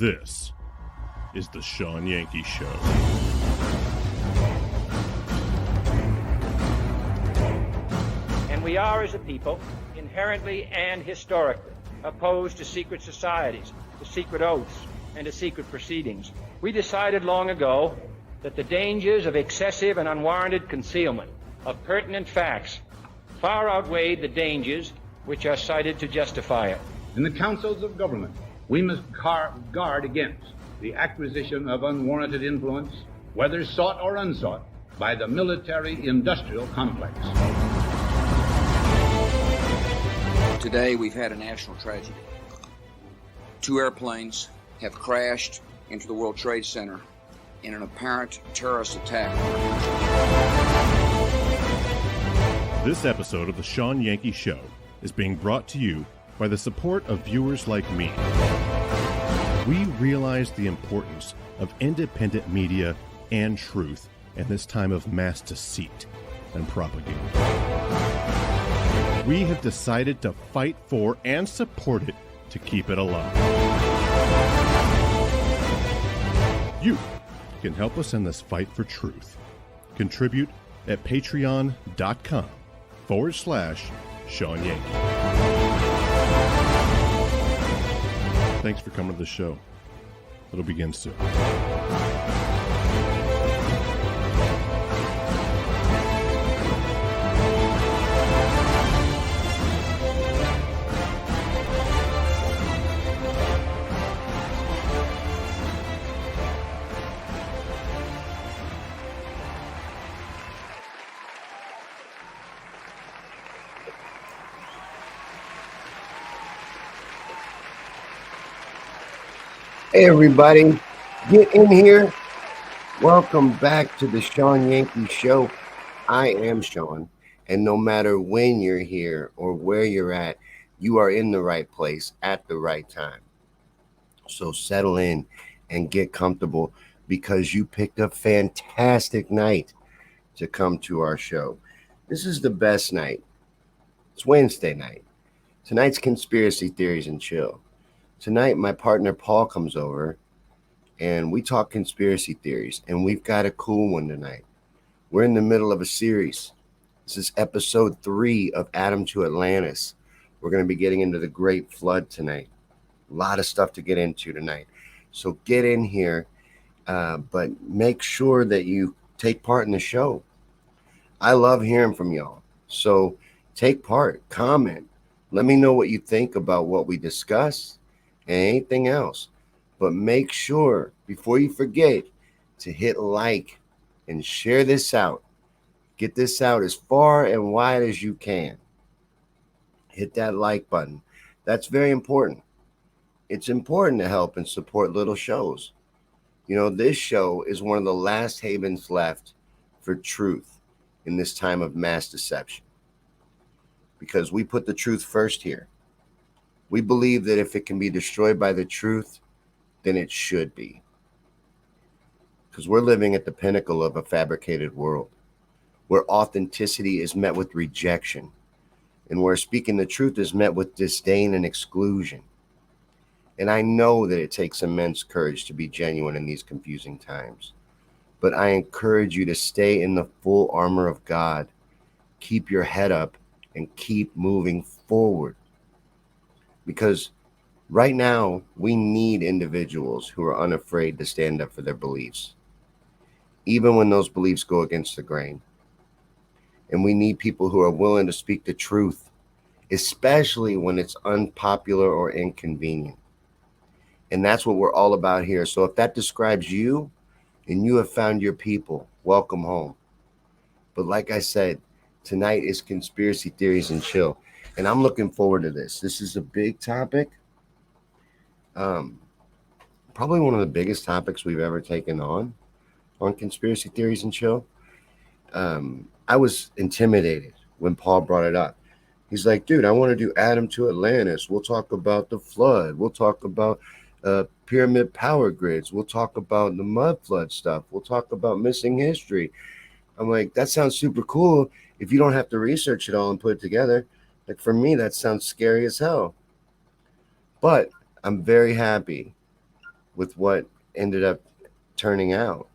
This is the Sean Yankee Show. And we are, as a people, inherently and historically opposed to secret societies, to secret oaths, and to secret proceedings. We decided long ago that the dangers of excessive and unwarranted concealment of pertinent facts far outweighed the dangers which are cited to justify it. In the councils of government, we must guard against the acquisition of unwarranted influence, whether sought or unsought, by the military-industrial complex. Today, we've had a national tragedy. 2 airplanes have crashed into the World Trade Center in an apparent terrorist attack. This episode of the Sean Yankee Show is being brought to you by the support of viewers like me. We realize the importance of independent media and truth in this time of mass deceit and propaganda. We have decided to fight for and support it to keep it alive. You can help us in this fight for truth. Contribute at patreon.com/Sean Yankee. Thanks for coming to the show. It'll begin soon. Hey everybody, get in here. Welcome back to the Sean Yankee Show. I am Sean, and no matter when you're here or where you're at, you are in the right place at the right time. So settle in and get comfortable because you picked a fantastic night to come to our show. This is the best night. It's Wednesday night. Tonight's Conspiracy Theories and Chill. Tonight, my partner Paul comes over and we talk conspiracy theories, and we've got a cool one tonight. We're in the middle of a series. This is episode 3 of Adam to Atlantis. We're going to be getting into the Great Flood tonight. A lot of stuff to get into tonight. So get in here, but make sure that you take part in the show. I love hearing from y'all. So take part, comment. Let me know what you think about what we discuss and anything else. But make sure, before you forget, to hit like and share this out. Get this out as far and wide as you can. Hit that like button. That's very important. It's important to help and support little shows. You know, this show is one of the last havens left for truth in this time of mass deception. Because we put the truth first here. We believe that if it can be destroyed by the truth, then it should be. Because we're living at the pinnacle of a fabricated world, where authenticity is met with rejection, and where speaking the truth is met with disdain and exclusion. And I know that it takes immense courage to be genuine in these confusing times. But I encourage you to stay in the full armor of God. Keep your head up and keep moving forward. Because right now, we need individuals who are unafraid to stand up for their beliefs, even when those beliefs go against the grain. And we need people who are willing to speak the truth, especially when it's unpopular or inconvenient. And that's what we're all about here. So if that describes you and you have found your people, welcome home. But like I said, tonight is Conspiracy Theories and Chill. And I'm looking forward to this. This is a big topic. Probably one of the biggest topics we've ever taken on Conspiracy Theories and Chill. I was intimidated when Paul brought it up. He's like, dude, I want to do Adam to Atlantis. We'll talk about the flood. We'll talk about pyramid power grids. We'll talk about the mud flood stuff. We'll talk about missing history. I'm like, that sounds super cool if you don't have to research it all and put it together. Like, for me, that sounds scary as hell. But I'm very happy with what ended up turning out,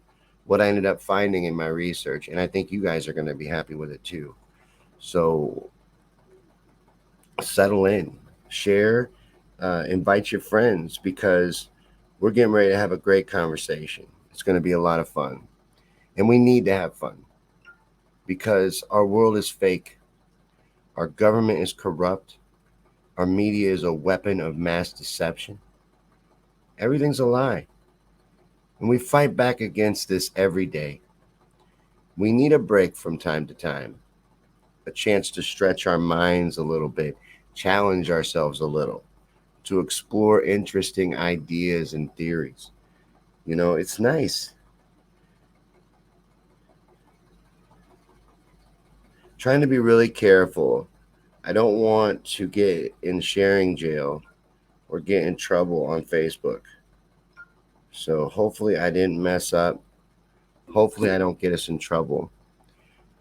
what I ended up finding in my research. And I think you guys are going to be happy with it too. So settle in, share, invite your friends, because we're getting ready to have a great conversation. It's going to be a lot of fun. And we need to have fun because our world is fake. Our government is corrupt. Our media is a weapon of mass deception. Everything's a lie. And we fight back against this every day. We need a break from time to time, a chance to stretch our minds a little bit, challenge ourselves a little, to explore interesting ideas and theories. It's nice. Trying to be really careful. I don't want to get in sharing jail or get in trouble on Facebook. So hopefully I didn't mess up. Hopefully I don't get us in trouble,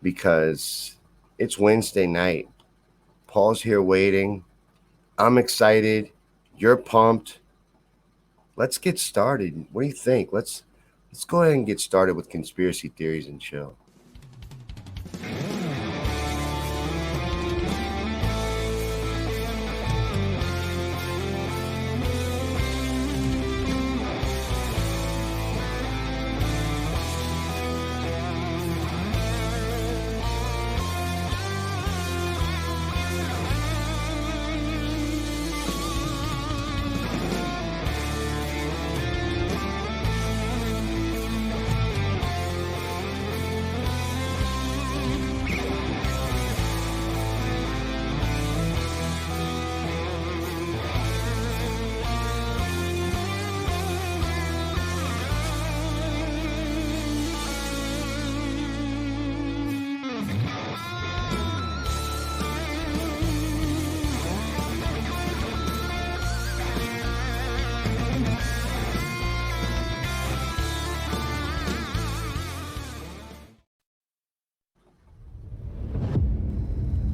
because it's Wednesday night. Paul's here waiting. I'm excited. You're pumped. Let's get started. What do you think? Let's go ahead and get started with conspiracy theories and chill.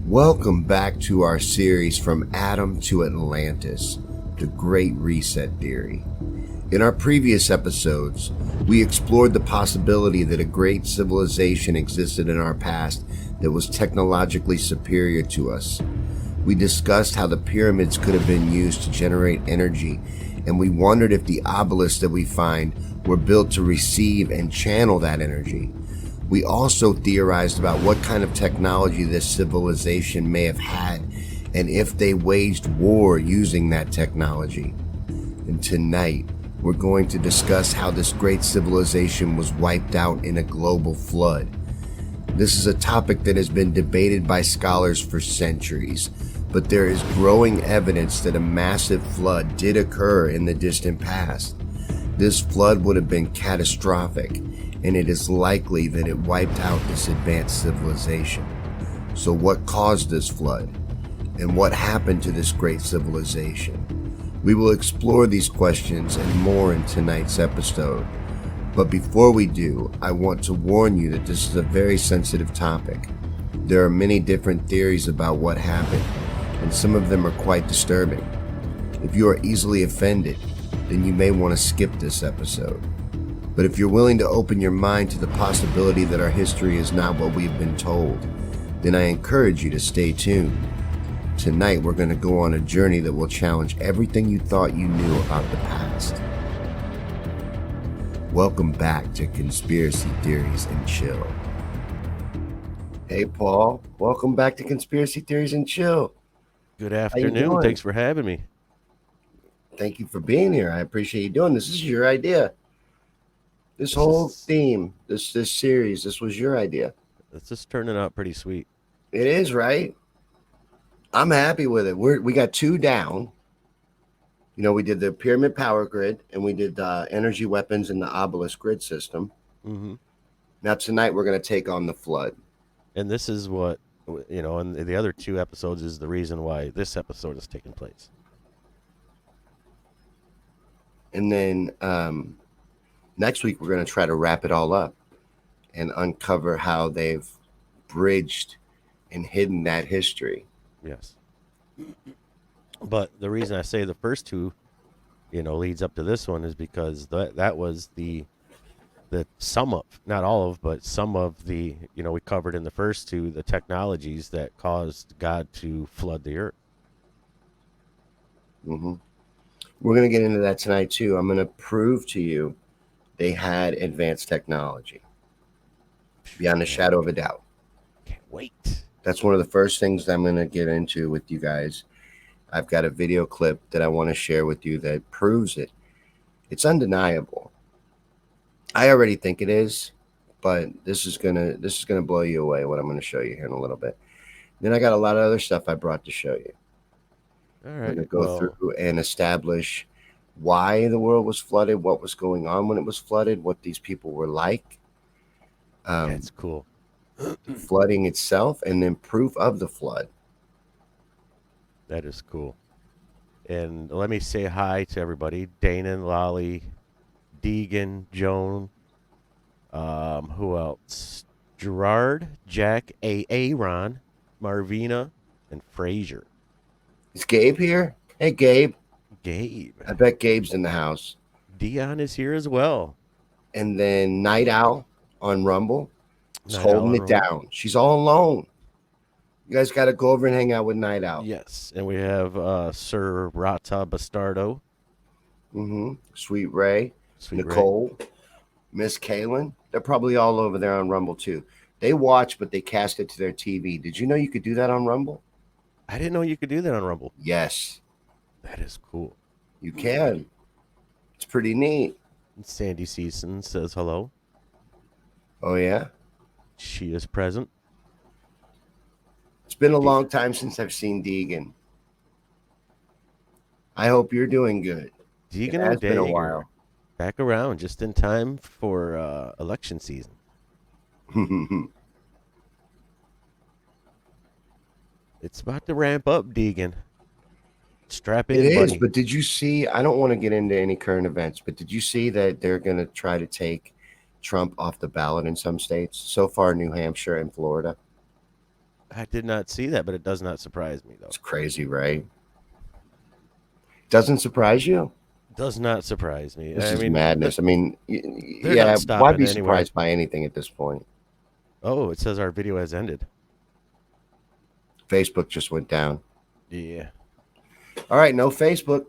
Welcome back to our series From Atom to Atlantis, the Great Reset Theory. In our previous episodes, we explored the possibility that a great civilization existed in our past that was technologically superior to us. We discussed how the pyramids could have been used to generate energy, and we wondered if the obelisks that we find were built to receive and channel that energy. We also theorized about what kind of technology this civilization may have had and if they waged war using that technology. And tonight, we're going to discuss how this great civilization was wiped out in a global flood. This is a topic that has been debated by scholars for centuries, but there is growing evidence that a massive flood did occur in the distant past. This flood would have been catastrophic, and it is likely that it wiped out this advanced civilization. So what caused this flood? And what happened to this great civilization? We will explore these questions and more in tonight's episode. But before we do, I want to warn you that this is a very sensitive topic. There are many different theories about what happened, and some of them are quite disturbing. If you are easily offended, then you may want to skip this episode. But if you're willing to open your mind to the possibility that our history is not what we've been told, then I encourage you to stay tuned. Tonight we're going to go on a journey that will challenge everything you thought you knew about the past. Welcome back to Conspiracy Theories and Chill. Hey Paul, welcome back to Conspiracy Theories and Chill. Good afternoon. Thanks for having me. Thank you for being here. I appreciate you doing this. This is your idea. This whole theme, this series, this was your idea. It's just turning out pretty sweet. It is, right? I'm happy with it. We got 2 down. We did the pyramid power grid, and we did the energy weapons in the obelisk grid system. Mm-hmm. Now tonight we're going to take on the flood. And this is what, and the other 2 episodes is the reason why this episode is taking place. And then next week, we're going to try to wrap it all up and uncover how they've bridged and hidden that history. Yes. But the reason I say the first 2 leads up to this one is because that was the some of, not all of, but some of the, we covered in the first two, the technologies that caused God to flood the earth. Mm-hmm. We're going to get into that tonight too. I'm going to prove to you they had advanced technology beyond a shadow of a doubt. Can't wait. That's one of the first things I'm going to get into with you guys. I've got a video clip that I want to share with you that proves it. It's undeniable. I already think it is, but this is gonna blow you away. What I'm going to show you here in a little bit. Then I got a lot of other stuff I brought to show you. All I'm right. going to go through and establish why the world was flooded, what was going on when it was flooded, what these people were like. That's cool. Flooding itself, and then proof of the flood. That is cool. And let me say hi to everybody: Dana, Lolly, Deegan, Joan. Who else? Gerard, Jack, Aaron, Marvina, and Frazier. Is Gabe here? Hey, Gabe. Gabe. I bet Gabe's in the house. Dion is here as well. And then Night Owl on Rumble is Night holding Owl it down. She's all alone. You guys got to go over and hang out with Night Owl. Yes, and we have Sir Rata Bastardo. Mm-hmm. Sweet Ray, Sweet Nicole, Ray. Miss Kaylin. They're probably all over there on Rumble too. They watch, but they cast it to their TV. Did you know you could do that on Rumble? I didn't know you could do that on Rumble. Yes. That is cool. You can. It's pretty neat. Sandy Season says hello. Oh, yeah? She is present. It's been a long time since I've seen Deegan. I hope you're doing good. Deegan it has been a O'Dager, while. Back around just in time for election season. It's about to ramp up, Deegan. Strap in, It is, buddy. but did you see? I don't want to get into any current events, but did you see that they're going to try to take Trump off the ballot in some states? So far, New Hampshire and Florida. I did not see that, but it does not surprise me, though. It's crazy, right? Doesn't surprise you? Does not surprise me. This is madness. I mean, not yeah, stopping why be anywhere. surprised by anything at this point? Oh, it says our video has ended. Facebook just went down. Yeah. All right, no Facebook.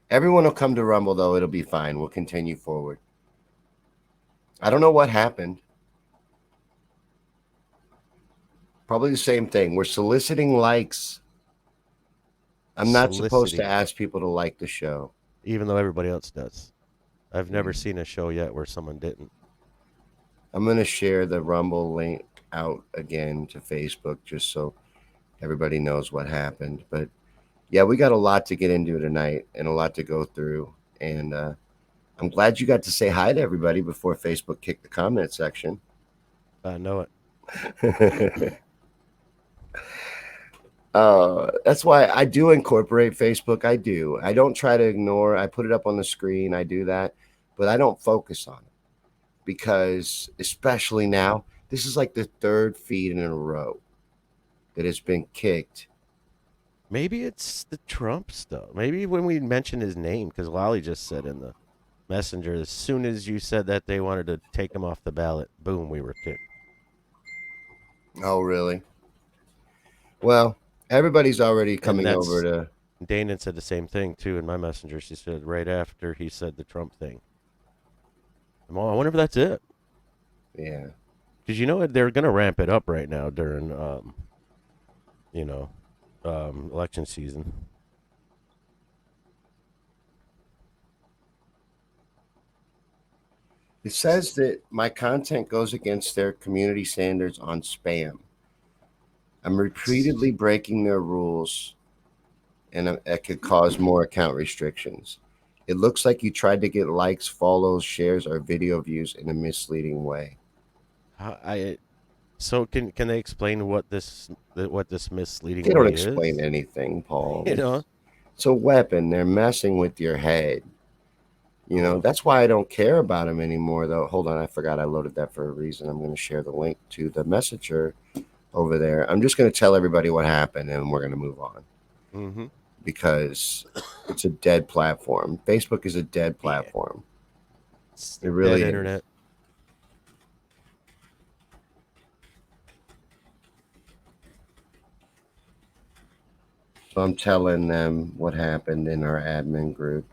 Everyone will come to Rumble, though. It'll be fine. We'll continue forward. I don't know what happened. Probably the same thing. We're soliciting likes. I'm not supposed to ask people to like the show. Even though everybody else does. I've never seen a show yet where someone didn't. I'm going to share the Rumble link out again to Facebook just so everybody knows what happened. But yeah, we got a lot to get into tonight and a lot to go through. And I'm glad you got to say hi to everybody before Facebook kicked the comment section. I know it. That's why I do incorporate Facebook. I do. I don't try to ignore. I put it up on the screen. I do that, but I don't focus on it because, especially now, this is like the third feed in a row that has been kicked. Maybe it's the Trump stuff. Maybe when we mentioned his name, because Lolly just said in the messenger, as soon as you said that they wanted to take him off the ballot, boom, we were kicked. Oh, really? Well, everybody's already coming over to... Dana said the same thing, too, in my messenger. She said right after he said the Trump thing. Well, I wonder if that's it. Yeah. Because you know what? They're going to ramp it up right now during, election season. It says that my content goes against their community standards on spam. I'm repeatedly breaking their rules, and it could cause more account restrictions. It looks like you tried to get likes, follows, shares, or video views in a misleading way. So can they explain what this misleading way is? They don't explain anything, Paul. You know? It's a weapon. They're messing with your head. You know, that's why I don't care about them anymore, though. Hold on, I forgot I loaded that for a reason. I'm going to share the link to the messenger over there. I'm just going to tell everybody what happened, and we're going to move on. Mm-hmm. because it's a dead platform. Facebook is a dead platform. It's It really dead is. internet. So I'm telling them what happened in our admin group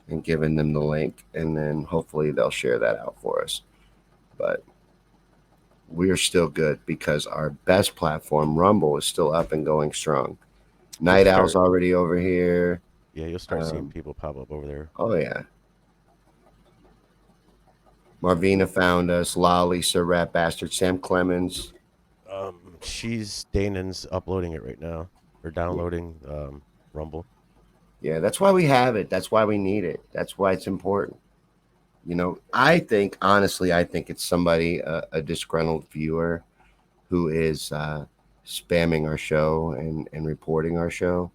and giving them the link, and then hopefully they'll share that out for us. But we are still good because our best platform, Rumble, is still up and going strong. Night Owl's already over here. Yeah, you'll start seeing people pop up over there. Oh, yeah. Marvina found us. Lolly, Sir Rat Bastard, Sam Clemens. She's Danon's uploading it right now, or downloading Rumble. Yeah, that's why we have it. That's why we need it. That's why it's important. You know, I think, honestly, it's somebody, a disgruntled viewer who is spamming our show and reporting our show.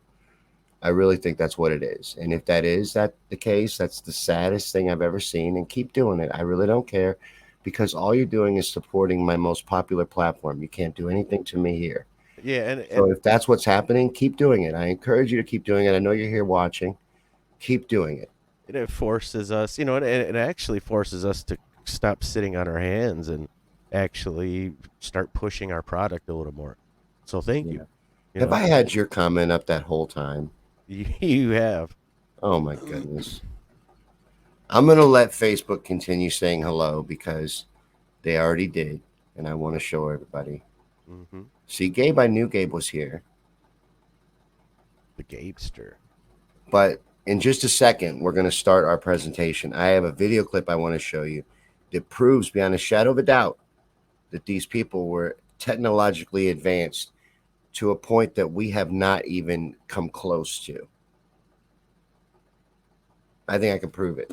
I really think that's what it is. And if that is the case, that's the saddest thing I've ever seen. And keep doing it. I really don't care, because all you're doing is supporting my most popular platform. You can't do anything to me here. Yeah, so if that's what's happening, keep doing it. I encourage you to keep doing it. I know you're here watching. Keep doing it. And it forces us, you know, it actually forces us to stop sitting on our hands and actually start pushing our product a little more. So thank you. Have I had your comment up that whole time? You have. Oh, my goodness. I'm going to let Facebook continue saying hello because they already did, and I want to show everybody. Mm-hmm. See, Gabe, I knew Gabe was here. The Gabester. But in just a second, we're going to start our presentation. I have a video clip I want to show you that proves beyond a shadow of a doubt that these people were technologically advanced to a point that we have not even come close to. I think I can prove it.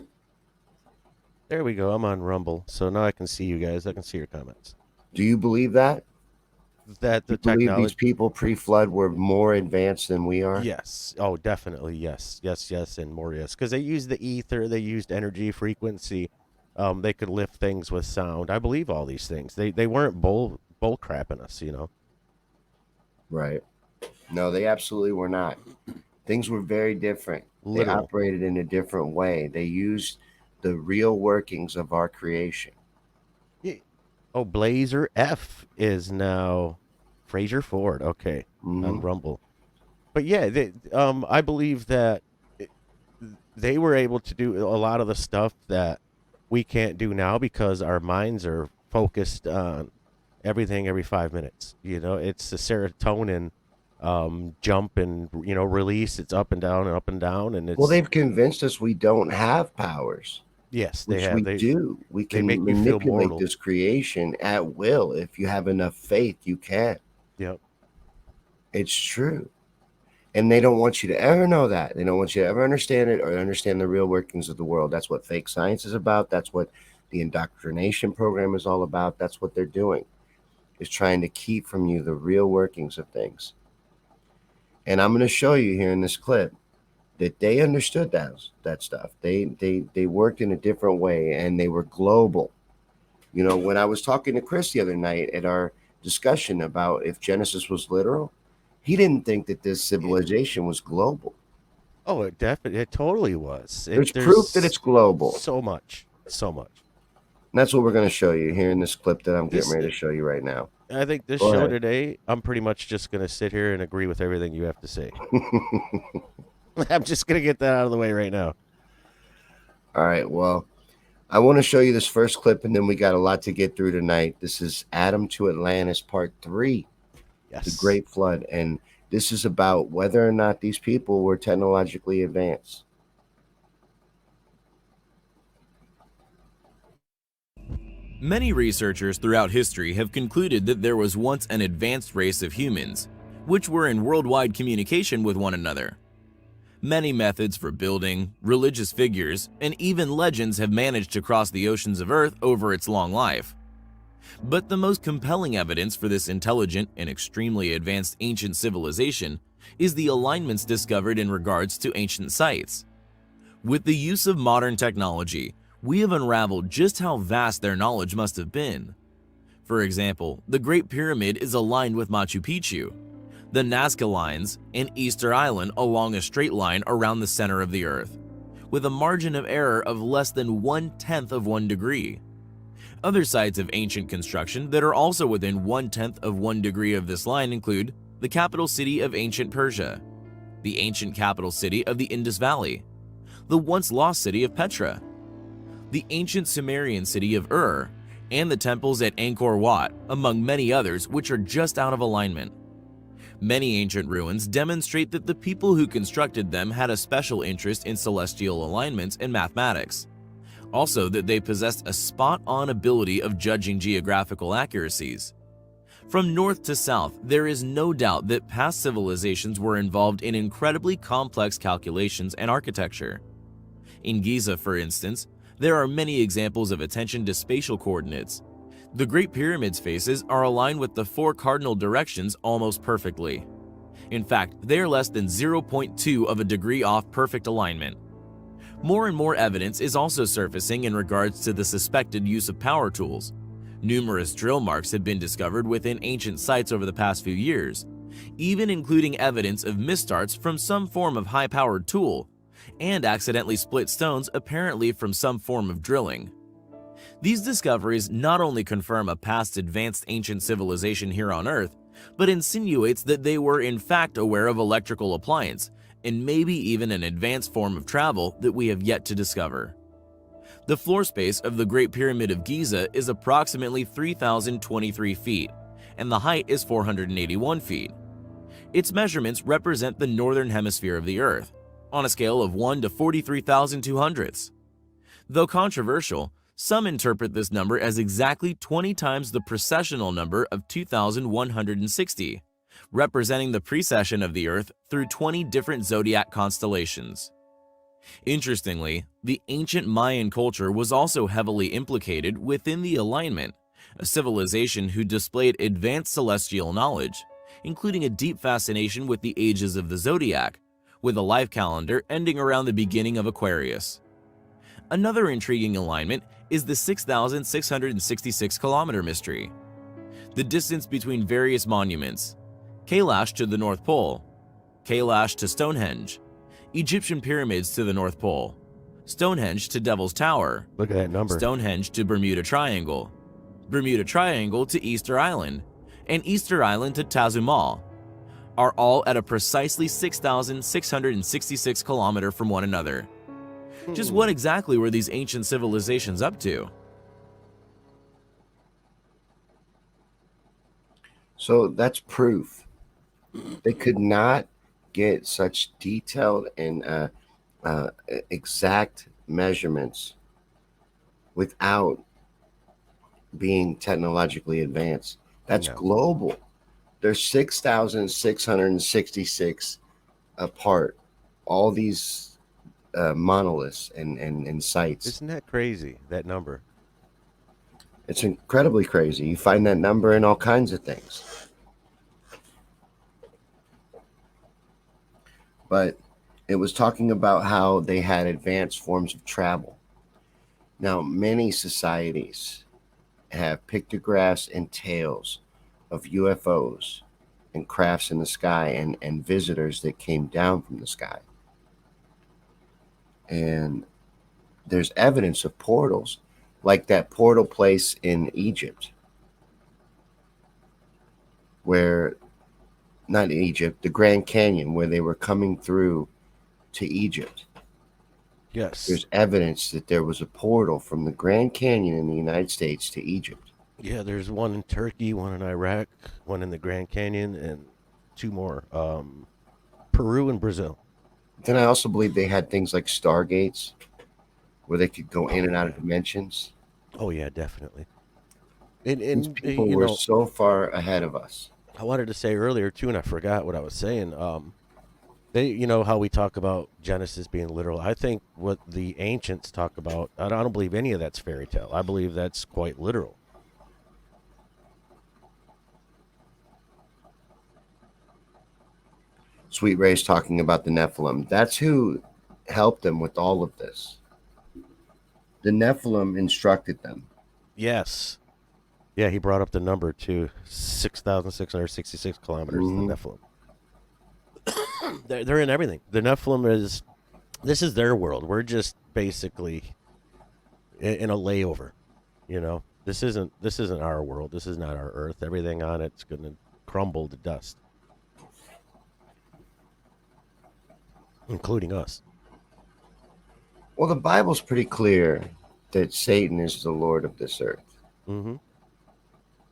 There we go. I'm on Rumble, so now I can see you guys. I can see your comments. Do you believe that? That the believe these people pre-flood were more advanced than we are? Yes. Oh, definitely. Yes. Yes, and more yes. Because they used the ether, they used energy, frequency. They could lift things with sound. I believe all these things. They weren't bull crapping us, you know. Right. No, they absolutely were not. Things were very different. They operated in a different way. They used the real workings of our creation. Yeah. Oh, Blazer F is now Fraser Ford. Okay, on Rumble. But yeah, I believe that they were able to do a lot of the stuff that we can't do now because our minds are focused on everything every 5 minutes. You know, it's the serotonin jump and, you know, release. It's up and down and up and down. And it's, well, they've convinced us we don't have powers. Yes, they which have. We do. We can make manipulate this creation at will. If you have enough faith, you can. Yep. It's true. And they don't want you to ever know that. They don't want you to ever understand it or understand the real workings of the world. That's what fake science is about. That's what the indoctrination program is all about. That's what they're doing, is trying to keep from you the real workings of things. And I'm going to show you here in this clip that they understood that stuff. They worked in a different way, and they were global. You know, when I was talking to Chris the other night at our discussion about if Genesis was literal, he didn't think that this civilization was global. Oh, it totally was. There's proof that it's global. So much. And that's what we're going to show you here in this clip that I'm getting ready to show you right now. I think this show today, I'm pretty much just going to sit here and agree with everything you have to say. I'm just going to get that out of the way right now. All right. Well, I want to show you this first clip, and then we got a lot to get through tonight. This is Adam to Atlantis Part 3. Yes. The Great Flood. And this is about whether or not these people were technologically advanced. Many researchers throughout history have concluded that there was once an advanced race of humans, which were in worldwide communication with one another. Many methods for building, religious figures, and even legends have managed to cross the oceans of Earth over its long life. But the most compelling evidence for this intelligent and extremely advanced ancient civilization is the alignments discovered in regards to ancient sites. With the use of modern technology, we have unraveled just how vast their knowledge must have been. For example, the Great Pyramid is aligned with Machu Picchu. the Nazca Lines, and Easter Island along a straight line around the center of the Earth, with a margin of error of less than 1/10 of 1 degree. Other sites of ancient construction that are also within 1/10 of 1 degree of this line include the capital city of ancient Persia, the ancient capital city of the Indus Valley, the once lost city of Petra, the ancient Sumerian city of Ur, and the temples at Angkor Wat, among many others which are just out of alignment. Many ancient ruins demonstrate that the people who constructed them had a special interest in celestial alignments and mathematics. Also, that they possessed a spot-on ability of judging geographical accuracies. From north to south, there is no doubt that past civilizations were involved in incredibly complex calculations and architecture. In Giza, for instance, there are many examples of attention to spatial coordinates. The Great Pyramid's faces are aligned with the 4 cardinal directions almost perfectly. In fact, they are less than 0.2 of a degree off perfect alignment. More and more evidence is also surfacing in regards to the suspected use of power tools. Numerous drill marks have been discovered within ancient sites over the past few years, even including evidence of misstarts from some form of high-powered tool, and accidentally split stones apparently from some form of drilling. These discoveries not only confirm a past advanced ancient civilization here on Earth, but insinuates that they were in fact aware of electrical appliance, and maybe even an advanced form of travel that we have yet to discover. The floor space of the Great Pyramid of Giza is approximately 3,023 feet, and the height is 481 feet. Its measurements represent the northern hemisphere of the Earth, on a scale of 1 to 43,200ths. Though controversial, some interpret this number as exactly 20 times the precessional number of 2,160, representing the precession of the Earth through 20 different zodiac constellations. Interestingly, the ancient Mayan culture was also heavily implicated within the alignment, a civilization who displayed advanced celestial knowledge, including a deep fascination with the ages of the zodiac, with a life calendar ending around the beginning of Aquarius. Another intriguing alignment is the 6,666-kilometer mystery. The distance between various monuments: Kailash to the North Pole, Kailash to Stonehenge, Egyptian pyramids to the North Pole, Stonehenge to Devil's Tower, Look at that number. Stonehenge to Bermuda Triangle, Bermuda Triangle to Easter Island, and Easter Island to Tazumal, are all at a precisely 6,666 kilometers from one another. Just what exactly were these ancient civilizations up to? So that's proof. They could not get such detailed and exact measurements without being technologically advanced. That's global. There's 6,666 apart. All these monoliths and sites. Isn't that crazy, that number? It's incredibly crazy. You find that number in all kinds of things. But it was talking about how they had advanced forms of travel. Now, many societies have pictographs and tales of UFOs and crafts in the sky and visitors that came down from the sky. And there's evidence of portals, like that portal place in Egypt, where, not Egypt, the Grand Canyon, where they were coming through to Egypt. Yes. There's evidence that there was a portal from the Grand Canyon in the United States to Egypt. Yeah, there's one in Turkey, one in Iraq, one in the Grand Canyon, and 2 more, Peru and Brazil. Then I also believe they had things like stargates where they could go in and out of dimensions. Oh yeah, definitely. These people were so far ahead of us. I wanted to say earlier too, and I forgot what I was saying. They, how we talk about Genesis being literal. I think what the ancients talk about, I don't believe any of that's fairy tale. I believe that's quite literal. Sweet Ray's talking about the Nephilim. That's who helped them with all of this. The Nephilim instructed them. Yes. Yeah, he brought up the number too. 6,666 kilometers, the Nephilim. They're in everything. The Nephilim this is their world. We're just basically in a layover. You know, this isn't our world. This is not our Earth. Everything on it's going to crumble to dust, including us. Well, the Bible's pretty clear that Satan is the Lord of this earth. Mm-hmm.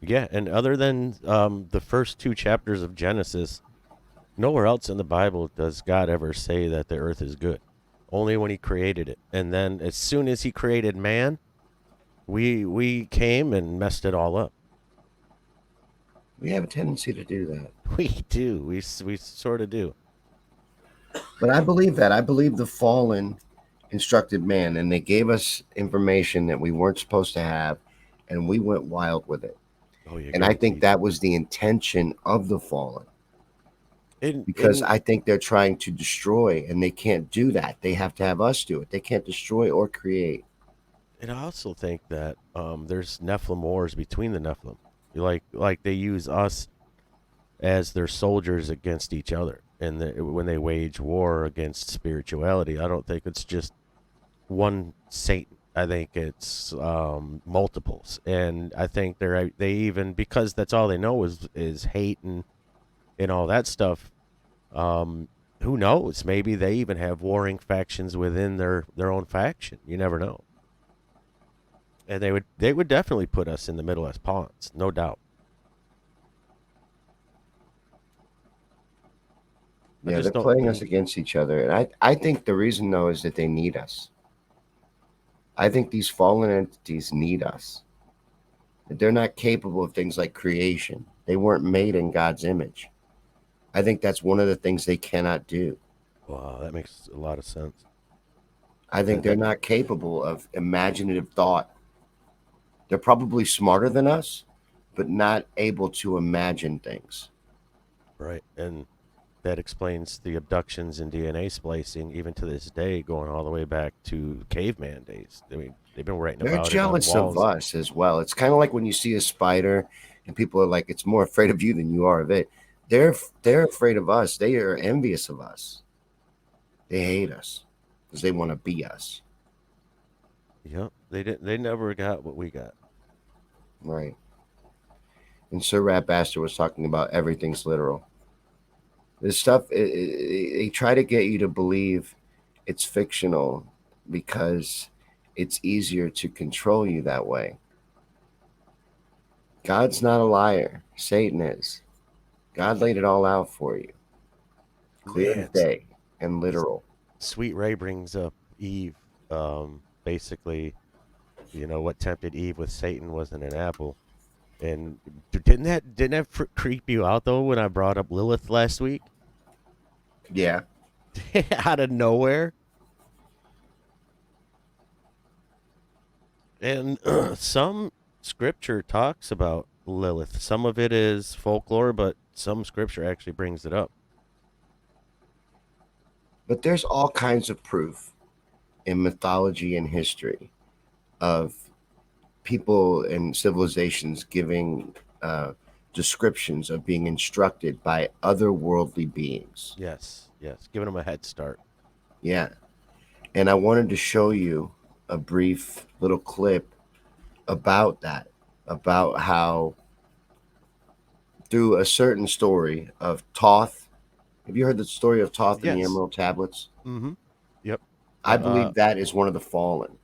Yeah, and other than the first 2 chapters of Genesis, nowhere else in the Bible does God ever say that the earth is good. Only when he created it. And then as soon as he created man, we came and messed it all up. We have a tendency to do that. We do. We sort of do. But I believe that. I believe the fallen instructed man, and they gave us information that we weren't supposed to have, and we went wild with it. Oh, yeah. And I think that was the intention of the fallen. Because I think they're trying to destroy, and they can't do that. They have to have us do it. They can't destroy or create. And I also think that there's Nephilim wars between the Nephilim. Like they use us as their soldiers against each other. And when they wage war against spirituality, I don't think it's just one Satan. I think it's multiples. And I think they even, because that's all they know is hate and all that stuff. Who knows? Maybe they even have warring factions within their own faction. You never know. And they would definitely put us in the middle as pawns, no doubt. Yeah, they're playing us against each other. And I think the reason, though, is that they need us. I think these fallen entities need us. They're not capable of things like creation. They weren't made in God's image. I think that's one of the things they cannot do. Wow, that makes a lot of sense. I think they're not capable of imaginative thought. They're probably smarter than us, but not able to imagine things. Right, and that explains the abductions and DNA splicing, even to this day, going all the way back to caveman days. I mean, they've been writing about it. They're jealous of us as well. It's kind of like when you see a spider and people are like, it's more afraid of you than you are of it. They're afraid of us. They are envious of us. They hate us because they want to be us. Yep, they never got what we got. Right. And Sir Rat Bastard was talking about everything's literal. This stuff, they try to get you to believe it's fictional because it's easier to control you that way. God's not a liar. Satan is. God laid it all out for you. Clear as day and literal. Sweet Ray brings up Eve. Basically, you know, what tempted Eve with Satan wasn't an apple. And didn't that creep you out, though, when I brought up Lilith last week? Yeah. Out of nowhere. And some scripture talks about Lilith. Some of it is folklore, but some scripture actually brings it up. But there's all kinds of proof in mythology and history of people and civilizations giving descriptions of being instructed by otherworldly beings. Yes, giving them a head start. Yeah. And I wanted to show you a brief little clip about that, about how through a certain story of Thoth. Have you heard the story of Thoth and the Emerald Tablets? Mm-hmm. Yep. I believe that is one of the fallen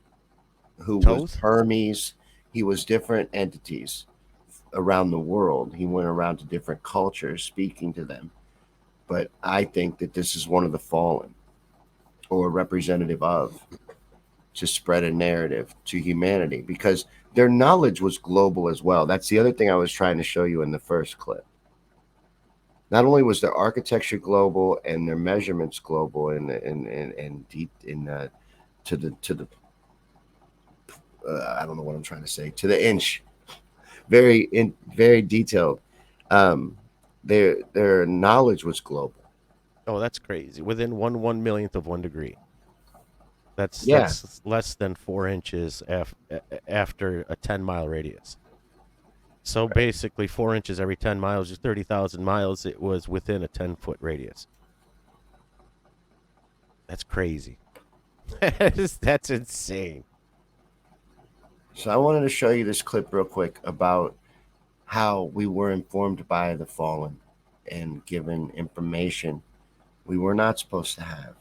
who was Hermes. He was different entities around the world. He went around to different cultures speaking to them. But I think that this is one of the fallen or representative of to spread a narrative to humanity because their knowledge was global as well. That's the other thing I was trying to show you in the first clip. Not only was their architecture global and their measurements global and deep to the I don't know what I'm trying to say, to the inch, very detailed. Their knowledge was global. Oh, that's crazy! Within 1/1,000,000th of 1 degree. That's less than 4 inches after a 10-mile radius. So basically, 4 inches every 10 miles is 30,000 miles. It was within a 10-foot radius. That's crazy. That's insane. So I wanted to show you this clip real quick about how we were informed by the fallen and given information we were not supposed to have.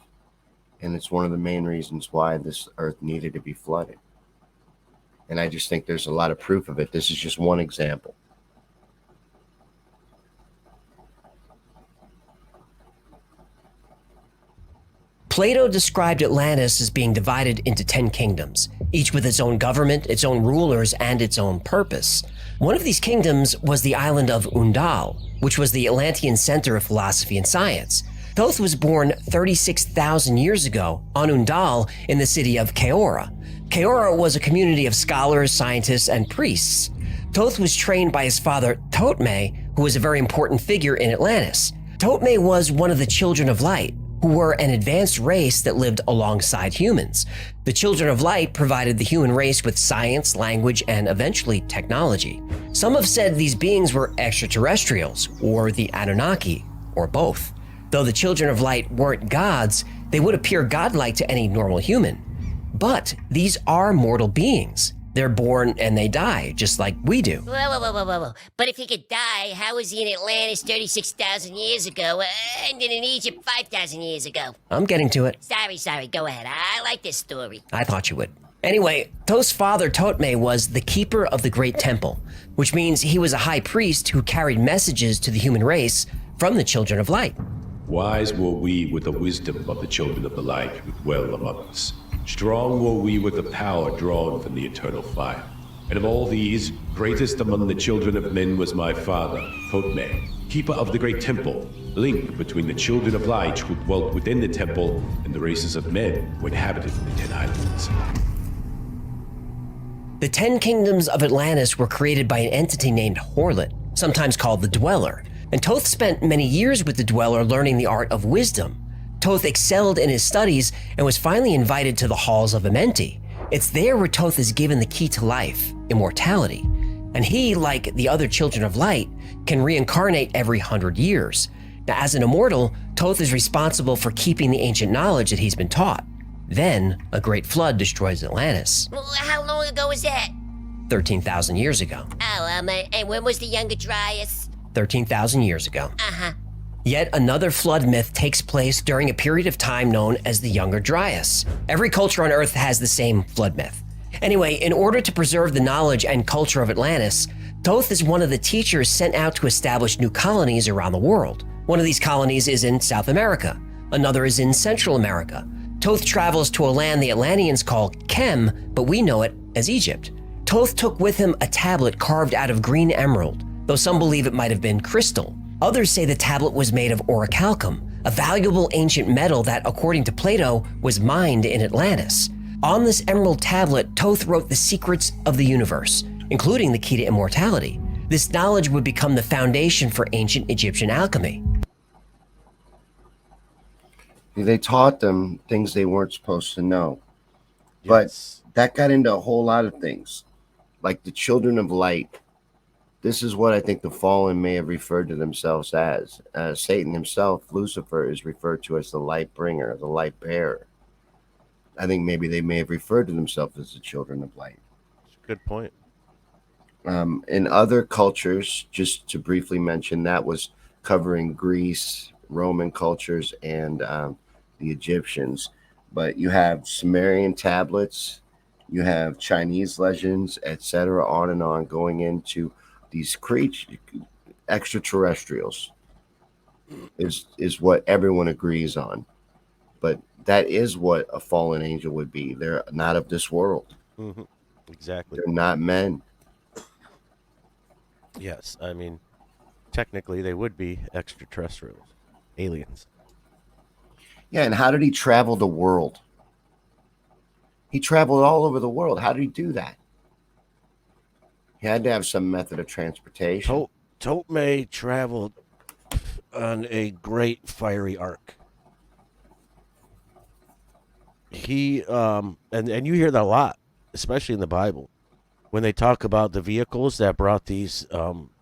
And it's one of the main reasons why this earth needed to be flooded. And I just think there's a lot of proof of it. This is just one example. Plato described Atlantis as being divided into 10 kingdoms, each with its own government, its own rulers, and its own purpose. One of these kingdoms was the island of Undal, which was the Atlantean center of philosophy and science. Thoth was born 36,000 years ago on Undal in the city of Keora. Keora was a community of scholars, scientists, and priests. Thoth was trained by his father Thotme, who was a very important figure in Atlantis. Thotme was one of the Children of Light, who were an advanced race that lived alongside humans. The Children of Light provided the human race with science, language, and eventually technology. Some have said these beings were extraterrestrials, or the Anunnaki, or both. Though the Children of Light weren't gods, they would appear godlike to any normal human. But these are mortal beings. They're born and they die, just like we do. Whoa. But if he could die, how was he in Atlantis 36,000 years ago and then in Egypt 5,000 years ago? I'm getting to it. Sorry, go ahead. I like this story. I thought you would. Anyway, Thoth's father Thotme was the keeper of the Great Temple, which means he was a high priest who carried messages to the human race from the Children of Light. Wise were we with the wisdom of the Children of the Light who dwell among us. Strong were we with the power drawn from the eternal fire. And of all these, greatest among the children of men was my father, Thotme, keeper of the great temple, link between the Children of Light who dwelt within the temple and the races of men who inhabited the 10 islands. The 10 kingdoms of Atlantis were created by an entity named Horlet, sometimes called the Dweller. And Thoth spent many years with the Dweller learning the art of wisdom. Thoth excelled in his studies and was finally invited to the halls of Amenti. It's there where Thoth is given the key to life, immortality. And he, like the other Children of Light, can reincarnate every 100 years. Now, as an immortal, Thoth is responsible for keeping the ancient knowledge that he's been taught. Then, a great flood destroys Atlantis. Well, how long ago was that? 13,000 years ago. Oh, and when was the Younger Dryas? 13,000 years ago. Uh-huh. Yet another flood myth takes place during a period of time known as the Younger Dryas. Every culture on Earth has the same flood myth. Anyway, in order to preserve the knowledge and culture of Atlantis, Thoth is one of the teachers sent out to establish new colonies around the world. One of these colonies is in South America. Another is in Central America. Thoth travels to a land the Atlanteans call Kem, but we know it as Egypt. Thoth took with him a tablet carved out of green emerald, though some believe it might have been crystal. Others say the tablet was made of orichalcum, a valuable ancient metal that, according to Plato, was mined in Atlantis. On this emerald tablet, Thoth wrote the secrets of the universe, including the key to immortality. This knowledge would become the foundation for ancient Egyptian alchemy. They taught them things they weren't supposed to know. Yes. But that got into a whole lot of things, like the Children of Light. This is what I think the fallen may have referred to themselves as. Satan himself, Lucifer, is referred to as the light bringer, the light bearer. I think maybe they may have referred to themselves as the Children of Light. Good point. In other cultures, just to briefly mention, that was covering Greece, Roman cultures, and the Egyptians. But you have Sumerian tablets, you have Chinese legends, etc., on and on, going into these creatures, extraterrestrials, is what everyone agrees on. But that is what a fallen angel would be. They're not of this world. Mm-hmm. Exactly. They're not men. Yes, I mean, technically they would be extraterrestrials, aliens. Yeah, and how did he travel the world? He traveled all over the world. How did he do that? He had to have some method of transportation. Thotme traveled on a great fiery ark. He and you hear that a lot, especially in the Bible, when they talk about the vehicles that brought these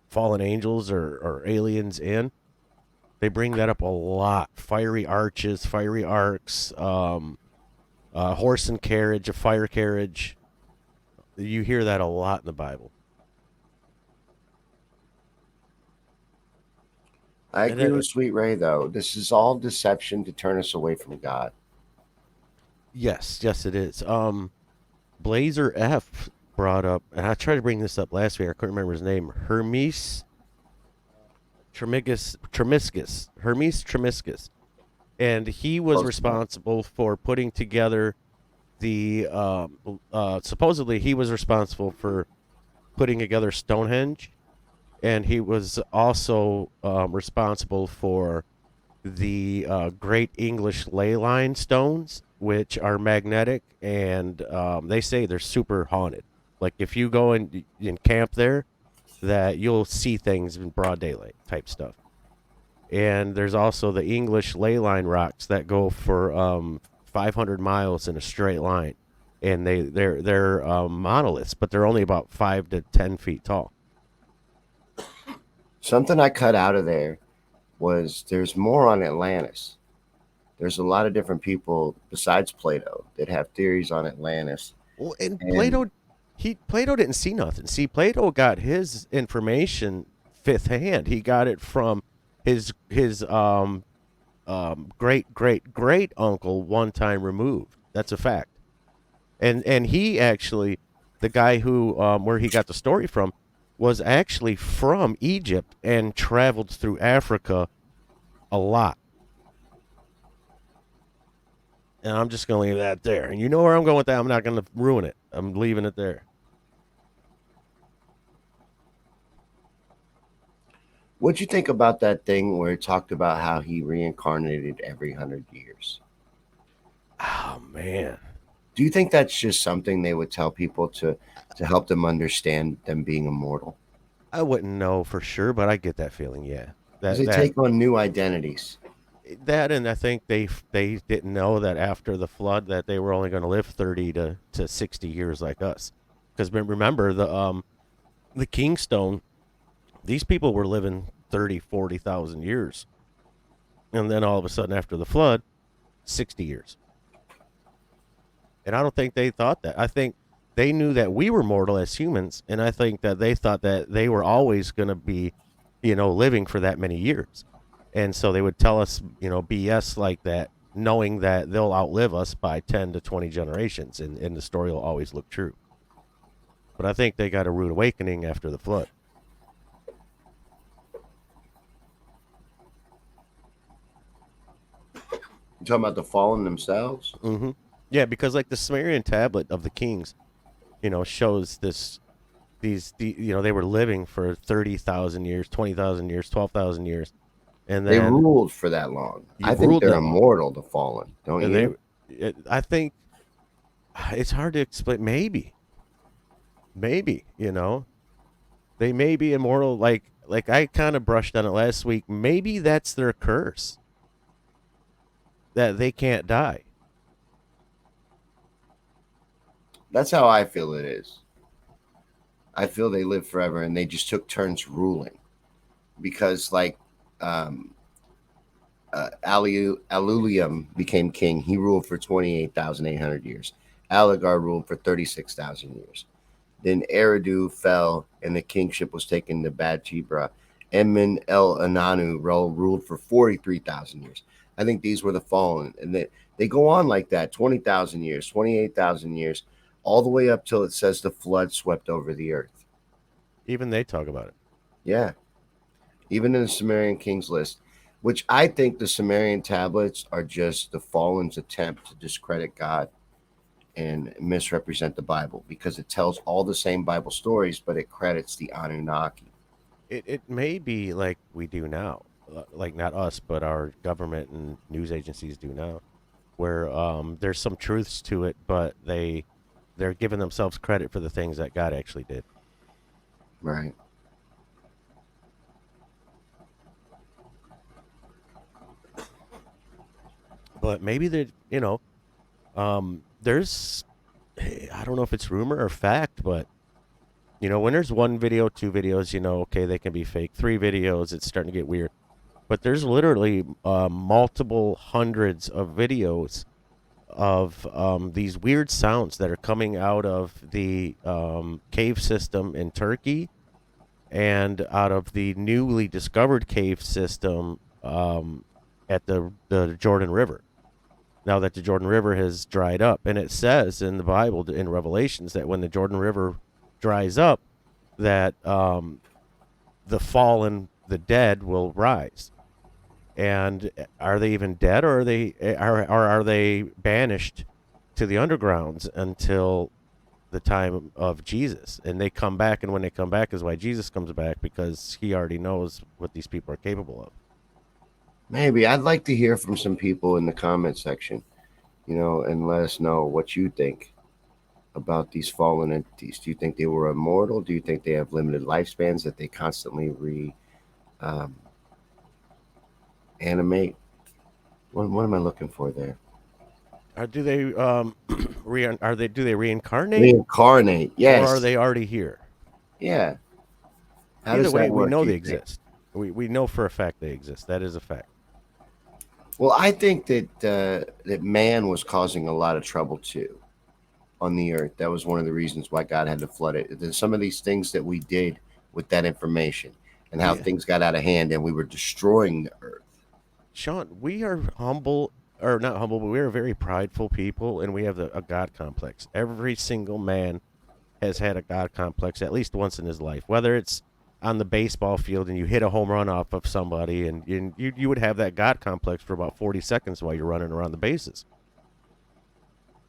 fallen angels or aliens in. They bring that up a lot. Fiery arches, fiery arcs, horse and carriage, a fire carriage. You hear that a lot in the Bible. I agree with Sweet Ray, though. This is all deception to turn us away from God. Yes, it is. Blazer F brought up, and I tried to bring this up last week. I couldn't remember his name. Hermes Trismegistus. And he was responsible for putting together the, supposedly he was responsible for putting together Stonehenge. And he was also responsible for the Great English Ley Line stones, which are magnetic, and they say they're super haunted. Like if you go in camp there, that you'll see things in broad daylight type stuff. And there's also the English Ley Line rocks that go for 500 miles in a straight line, and they're monoliths, but they're only about 5 to 10 feet tall. Something I cut out of there was there's more on Atlantis. There's a lot of different people besides Plato that have theories on Atlantis. Well, and Plato didn't see nothing. See, Plato got his information fifth hand. He got it from his great uncle one time removed. That's a fact. And he actually, the guy who where he got the story from, was actually from Egypt and traveled through Africa a lot. And I'm just going to leave that there. And you know where I'm going with that. I'm not going to ruin it. I'm leaving it there. What'd you think about that thing where it talked about how he reincarnated every 100 years? Oh, man. Do you think that's just something they would tell people to help them understand them being immortal? I wouldn't know for sure, but I get that feeling, yeah. They take on new identities. That, and I think they didn't know that after the flood that they were only going to live 30 to 60 years like us. Because remember, the Kingstone, these people were living 30, 40,000 years. And then all of a sudden after the flood, 60 years. And I don't think they thought that. I think they knew that we were mortal as humans, and I think that they thought that they were always going to be, living for that many years. And so they would tell us, BS like that, knowing that they'll outlive us by 10 to 20 generations, and the story will always look true. But I think they got a rude awakening after the flood. You talking about the fallen themselves? Mm-hmm. Yeah, because like the Sumerian tablet of the kings, shows they were living for 30,000 years, 20,000 years, 12,000 years. And then they ruled for that long. I think they're immortal, the fallen, don't you? I think it's hard to explain. Maybe, they may be immortal. Like I kind of brushed on it last week. Maybe that's their curse, that they can't die. That's how I feel it is. I feel they live forever and they just took turns ruling. Because Alulium became king. He ruled for 28,800 years. Aligar ruled for 36,000 years. Then Eridu fell and the kingship was taken to Bad Tibra. Emin El Ananu ruled for 43,000 years. I think these were the fallen. And they go on like that, 20,000 years, 28,000 years, all the way up till it says the flood swept over the earth. Even they talk about it. Yeah. Even in the Sumerian kings list, which I think the Sumerian tablets are just the fallen's attempt to discredit God and misrepresent the Bible, because it tells all the same Bible stories, but it credits the Anunnaki. It may be like we do now, like not us, but our government and news agencies do now, where there's some truths to it, but they're giving themselves credit for the things that God actually did. Right. But maybe there's, I don't know if it's rumor or fact, but, when there's one video, two videos, okay, they can be fake. 3 videos, it's starting to get weird. but there's literally multiple hundreds of videos of these weird sounds that are coming out of the cave system in Turkey and out of the newly discovered cave system at the Jordan River. Now that the Jordan River has dried up, and it says in the Bible, in Revelations, that when the Jordan River dries up, that the fallen, the dead, will rise. And are they even dead, or are they banished to the undergrounds until the time of Jesus? And they come back, and when they come back is why Jesus comes back, because he already knows what these people are capable of. Maybe. I'd like to hear from some people in the comment section, and let us know what you think about these fallen entities. Do you think they were immortal? Do you think they have limited lifespans that they constantly animate? What am I looking for there? Do they do they reincarnate? Reincarnate, yes. Or are they already here? Yeah. How Either does way, that work, we know do they you think? exist. We know for a fact they exist. That is a fact. Well, I think that man was causing a lot of trouble too on the earth. That was one of the reasons why God had to flood it. There's some of these things that we did with that information and how things got out of hand, and we were destroying the earth. Sean, we are humble, or not humble, but we are very prideful people, and we have a God complex. Every single man has had a God complex at least once in his life, whether it's on the baseball field and you hit a home run off of somebody, and you would have that God complex for about 40 seconds while you're running around the bases.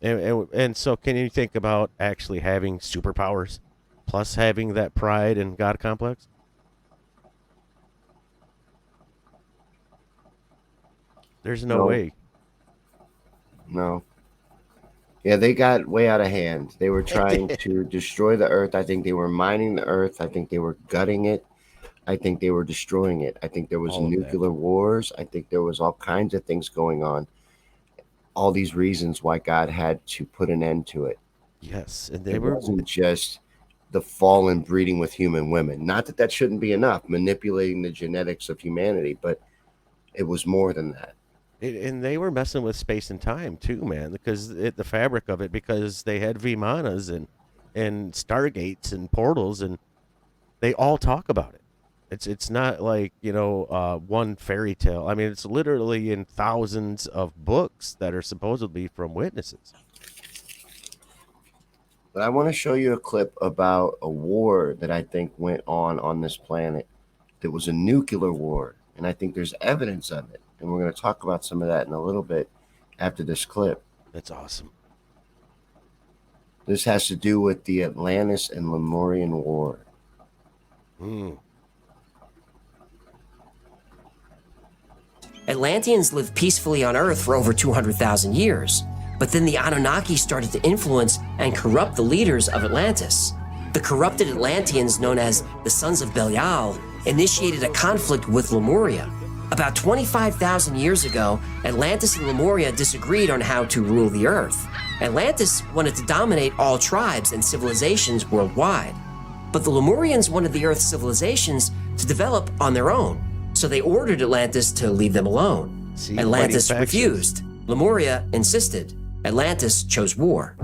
And so can you think about actually having superpowers plus having that pride and God complex? There's no way. No. Yeah, they got way out of hand. They were trying to destroy the earth. I think they were mining the earth. I think they were gutting it. I think they were destroying it. I think there was nuclear wars. I think there was all kinds of things going on. All these reasons why God had to put an end to it. Yes, and it wasn't just the fallen breeding with human women. Not that that shouldn't be enough, manipulating the genetics of humanity, but it was more than that. And they were messing with space and time too, man, because the fabric of it, because they had Vimanas and Stargates and portals, and they all talk about it. It's not like, one fairy tale. I mean, it's literally in thousands of books that are supposedly from witnesses. But I want to show you a clip about a war that I think went on this planet. That was a nuclear war, and I think there's evidence of it. And we're going to talk about some of that in a little bit after this clip. That's awesome. This has to do with the Atlantis and Lemurian War. Atlanteans lived peacefully on Earth for over 200,000 years, but then the Anunnaki started to influence and corrupt the leaders of Atlantis. The corrupted Atlanteans, known as the Sons of Belial, initiated a conflict with Lemuria. About 25,000 years ago, Atlantis and Lemuria disagreed on how to rule the Earth. Atlantis wanted to dominate all tribes and civilizations worldwide, but the Lemurians wanted the Earth's civilizations to develop on their own, so they ordered Atlantis to leave them alone. Atlantis refused. Lemuria insisted. Atlantis chose war.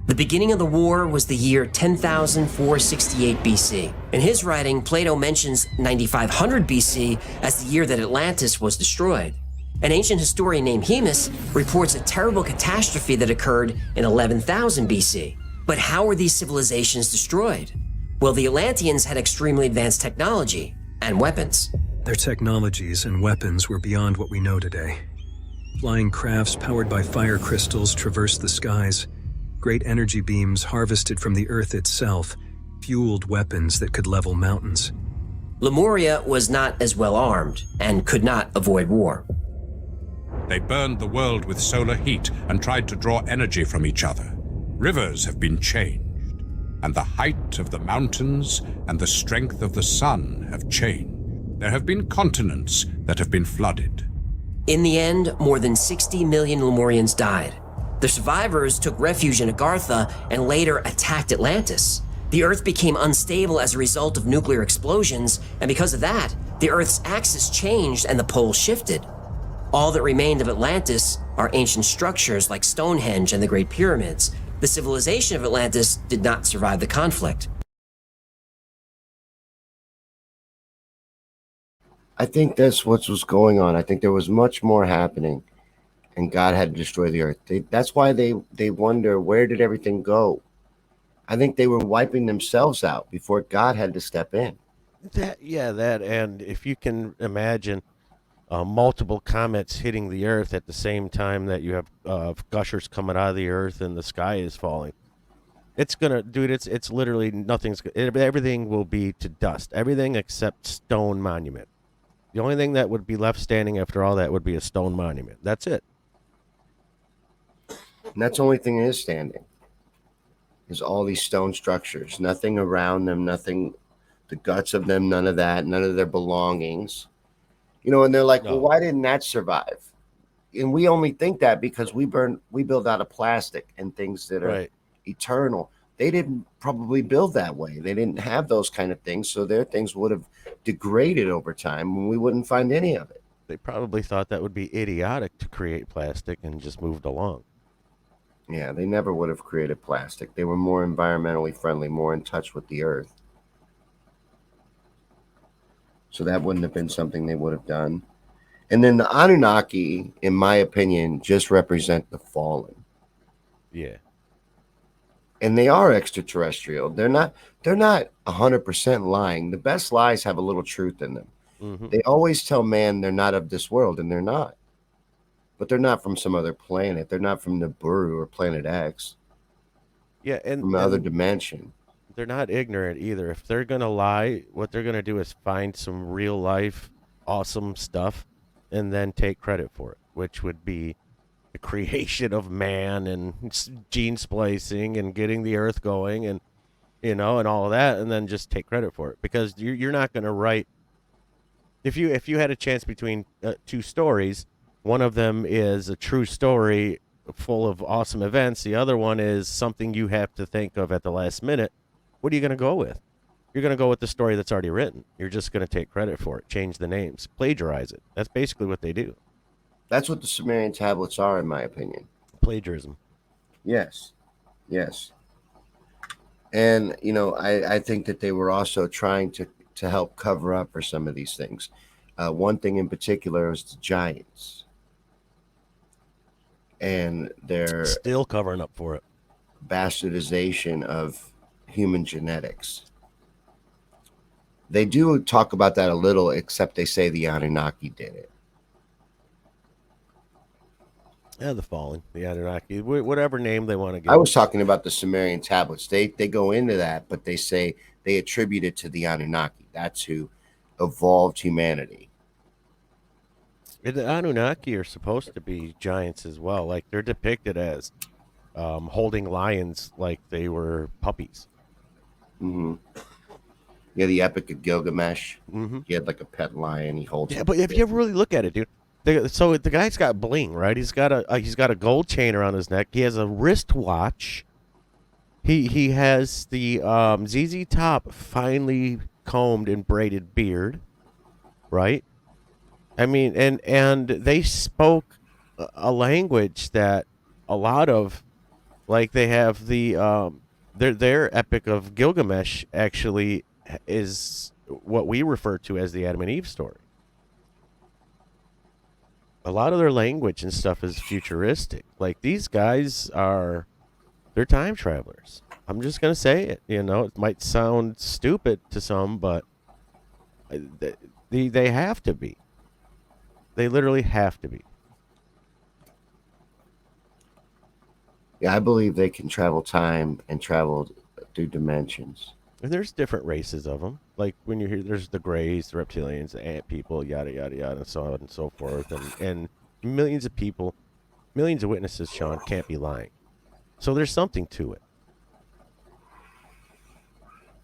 The beginning of the war was the year 10,468 BC. In his writing, Plato mentions 9,500 BC as the year that Atlantis was destroyed. An ancient historian named Hemus reports a terrible catastrophe that occurred in 11,000 BC. But how were these civilizations destroyed? Well, the Atlanteans had extremely advanced technology and weapons. Their technologies and weapons were beyond what we know today. Flying crafts powered by fire crystals traversed the skies. Great energy beams harvested from the earth itself fueled weapons that could level mountains. Lemuria was not as well armed and could not avoid war. They burned the world with solar heat and tried to draw energy from each other. Rivers have been changed, and the height of the mountains and the strength of the sun have changed. There have been continents that have been flooded. In the end, more than 60 million Lemurians died. The survivors took refuge in Agartha and later attacked Atlantis. The Earth became unstable as a result of nuclear explosions, and because of that, the Earth's axis changed and the poles shifted. All that remained of Atlantis are ancient structures like Stonehenge and the Great Pyramids. The civilization of Atlantis did not survive the conflict. I think that's what was going on. I think there was much more happening, and God had to destroy the earth. That's why they wonder, where did everything go? I think they were wiping themselves out before God had to step in. That, and if you can imagine multiple comets hitting the Earth at the same time that you have gushers coming out of the Earth and the sky is falling, it's gonna, dude. It's literally everything will be to dust. Everything except stone monument. The only thing that would be left standing after all that would be a stone monument. That's it. And that's the only thing that is standing. Is all these stone structures, nothing around them, nothing, the guts of them, none of that, none of their belongings. And they're like, well, why didn't that survive? And we only think that because we build out of plastic and things that are eternal. They didn't probably build that way. They didn't have those kind of things, so their things would have degraded over time and we wouldn't find any of it. They probably thought that would be idiotic to create plastic and just moved along. Yeah, they never would have created plastic. They were more environmentally friendly, more in touch with the earth. So that wouldn't have been something they would have done. And then the Anunnaki, in my opinion, just represent the fallen. Yeah. And they are extraterrestrial. They're not 100% lying. The best lies have a little truth in them. Mm-hmm. They always tell man they're not of this world, and they're not. But they're not from some other planet. They're not from Nibiru or Planet X. Yeah, and from another dimension. They're not ignorant either. If they're gonna lie, what they're gonna do is find some real life awesome stuff and then take credit for it, which would be the creation of man and gene splicing and getting the earth going and and all of that, and then just take credit for it, because you're not gonna write, if you had a chance between two stories. One of them is a true story full of awesome events. The other one is something you have to think of at the last minute. What are you going to go with? You're going to go with the story that's already written. You're just going to take credit for it, change the names, plagiarize it. That's basically what they do. That's what the Sumerian tablets are, in my opinion. Plagiarism. Yes. Yes. And, I think that they were also trying to help cover up for some of these things. One thing in particular was the giants. And they're still covering up for it. Bastardization of human genetics. They do talk about that a little, except they say the Anunnaki did it. Yeah, the fallen, the Anunnaki, whatever name they want to give. I was talking about the Sumerian tablets. They go into that, but they say they attribute it to the Anunnaki. That's who evolved humanity. The Anunnaki are supposed to be giants as well. Like, they're depicted as holding lions like they were puppies. Mm-hmm. Yeah, the Epic of Gilgamesh. Mm-hmm. He had like a pet lion. He holds. Yeah, but if you ever really look at it, dude. So the guy's got bling, right? He's got a gold chain around his neck. He has a wristwatch. He has the ZZ Top finely combed and braided beard, right? I mean, and they spoke a language that a lot of, like, they have the their Epic of Gilgamesh actually is what we refer to as the Adam and Eve story. A lot of their language and stuff is futuristic. Like, these guys they're time travelers. I'm just gonna say it. It might sound stupid to some, but they have to be. They literally have to be. Yeah, I believe they can travel time and travel through dimensions. And there's different races of them. Like, when you hear, there's the Greys, the Reptilians, the Ant people, yada, yada, yada, and so on and so forth. And millions of people, millions of witnesses, Sean, can't be lying. So there's something to it.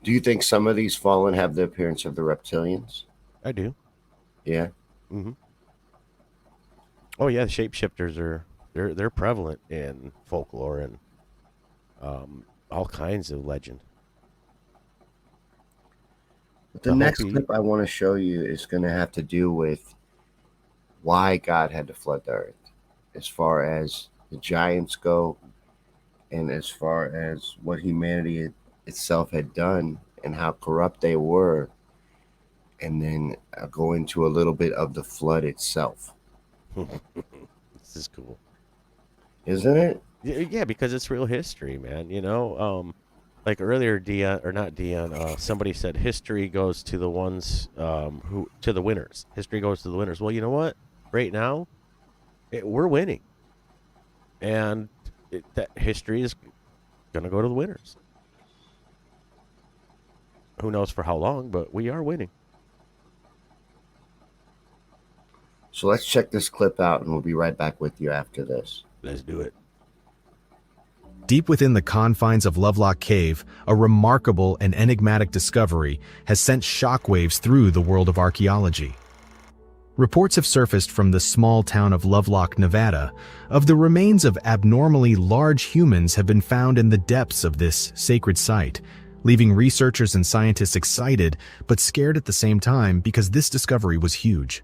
Do you think some of these fallen have the appearance of the reptilians? I do. Yeah? Mm-hmm. Oh, yeah, the shapeshifters they're prevalent in folklore and all kinds of legend. But the next clip I want to show you is going to have to do with why God had to flood the earth, as far as the giants go, and as far as what humanity itself had done and how corrupt they were. And then I'll go into a little bit of the flood itself. This is cool, isn't it? Yeah, because it's real history, man. You know, like earlier, somebody said history goes to the ones to the winners. History goes to the winners. Well, you know what? Right now, we're winning, and that history is gonna go to the winners. Who knows for how long, but we are winning. So let's check this clip out, and we'll be right back with you after this. Let's do it. Deep within the confines of Lovelock Cave, a remarkable and enigmatic discovery has sent shockwaves through the world of archaeology. Reports have surfaced from the small town of Lovelock, Nevada, of the remains of abnormally large humans have been found in the depths of this sacred site, leaving researchers and scientists excited but scared at the same time because this discovery was huge.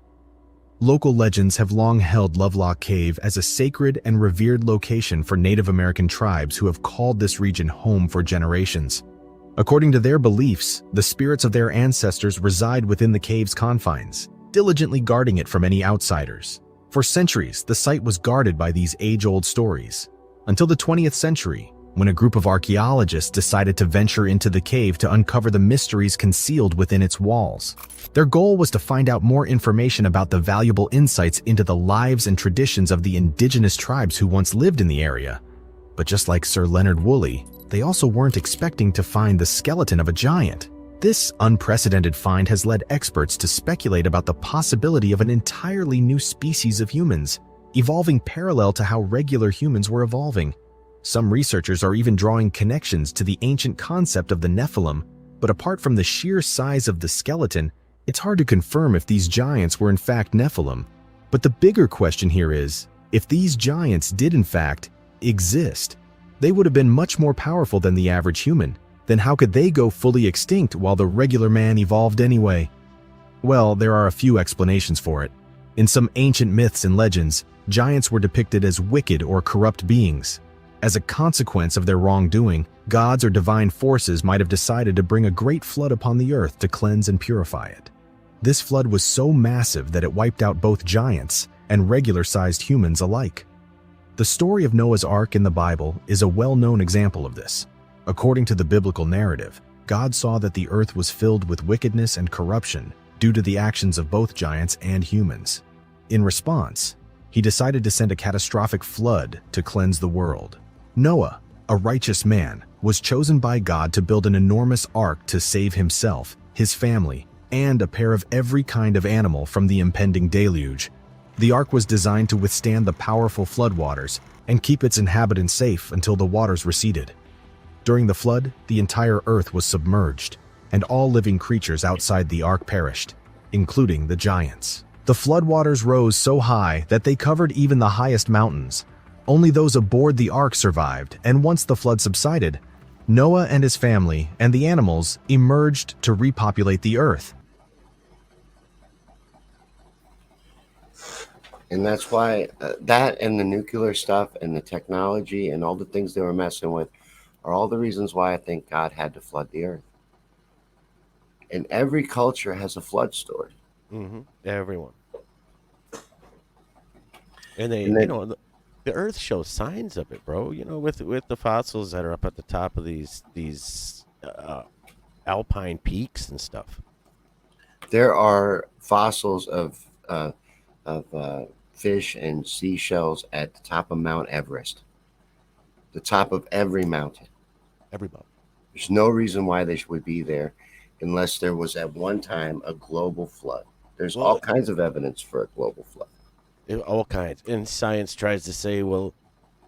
Local legends have long held Lovelock Cave as a sacred and revered location for Native American tribes who have called this region home for generations. According to their beliefs, the spirits of their ancestors reside within the cave's confines, diligently guarding it from any outsiders. For centuries, the site was guarded by these age-old stories, until the 20th century, when a group of archaeologists decided to venture into the cave to uncover the mysteries concealed within its walls. Their goal was to find out more information about the valuable insights into the lives and traditions of the indigenous tribes who once lived in the area. But just like Sir Leonard Woolley, they also weren't expecting to find the skeleton of a giant. This unprecedented find has led experts to speculate about the possibility of an entirely new species of humans, evolving parallel to how regular humans were evolving. Some researchers are even drawing connections to the ancient concept of the Nephilim, but apart from the sheer size of the skeleton, it's hard to confirm if these giants were in fact Nephilim. But the bigger question here is, if these giants did in fact exist, they would have been much more powerful than the average human. Then how could they go fully extinct while the regular man evolved anyway? Well, there are a few explanations for it. In some ancient myths and legends, giants were depicted as wicked or corrupt beings. As a consequence of their wrongdoing, gods or divine forces might have decided to bring a great flood upon the earth to cleanse and purify it. This flood was so massive that it wiped out both giants and regular-sized humans alike. The story of Noah's Ark in the Bible is a well-known example of this. According to the biblical narrative, God saw that the earth was filled with wickedness and corruption due to the actions of both giants and humans. In response, he decided to send a catastrophic flood to cleanse the world. Noah, a righteous man, was chosen by God to build an enormous ark to save himself, his family, and a pair of every kind of animal from the impending deluge. The ark was designed to withstand the powerful floodwaters and keep its inhabitants safe until the waters receded. During the flood, the entire earth was submerged, and all living creatures outside the ark perished, including the giants. The floodwaters rose so high that they covered even the highest mountains. Only those aboard the ark survived, and once the flood subsided, Noah and his family and the animals emerged to repopulate the earth. And that's why that and the nuclear stuff and the technology and all the things they were messing with are all the reasons why I think God had to flood the earth. And every culture has a flood story. Mm-hmm. Everyone. And they, you know, the earth shows signs of it, bro. You know, with the fossils that are up at the top of these alpine peaks and stuff. There are fossils of fish and seashells at the top of Mount Everest. The top of every mountain. Every mountain. There's no reason why they would be there unless there was at one time a global flood. There's all kinds of evidence for a global flood. All kinds. And science tries to say, well,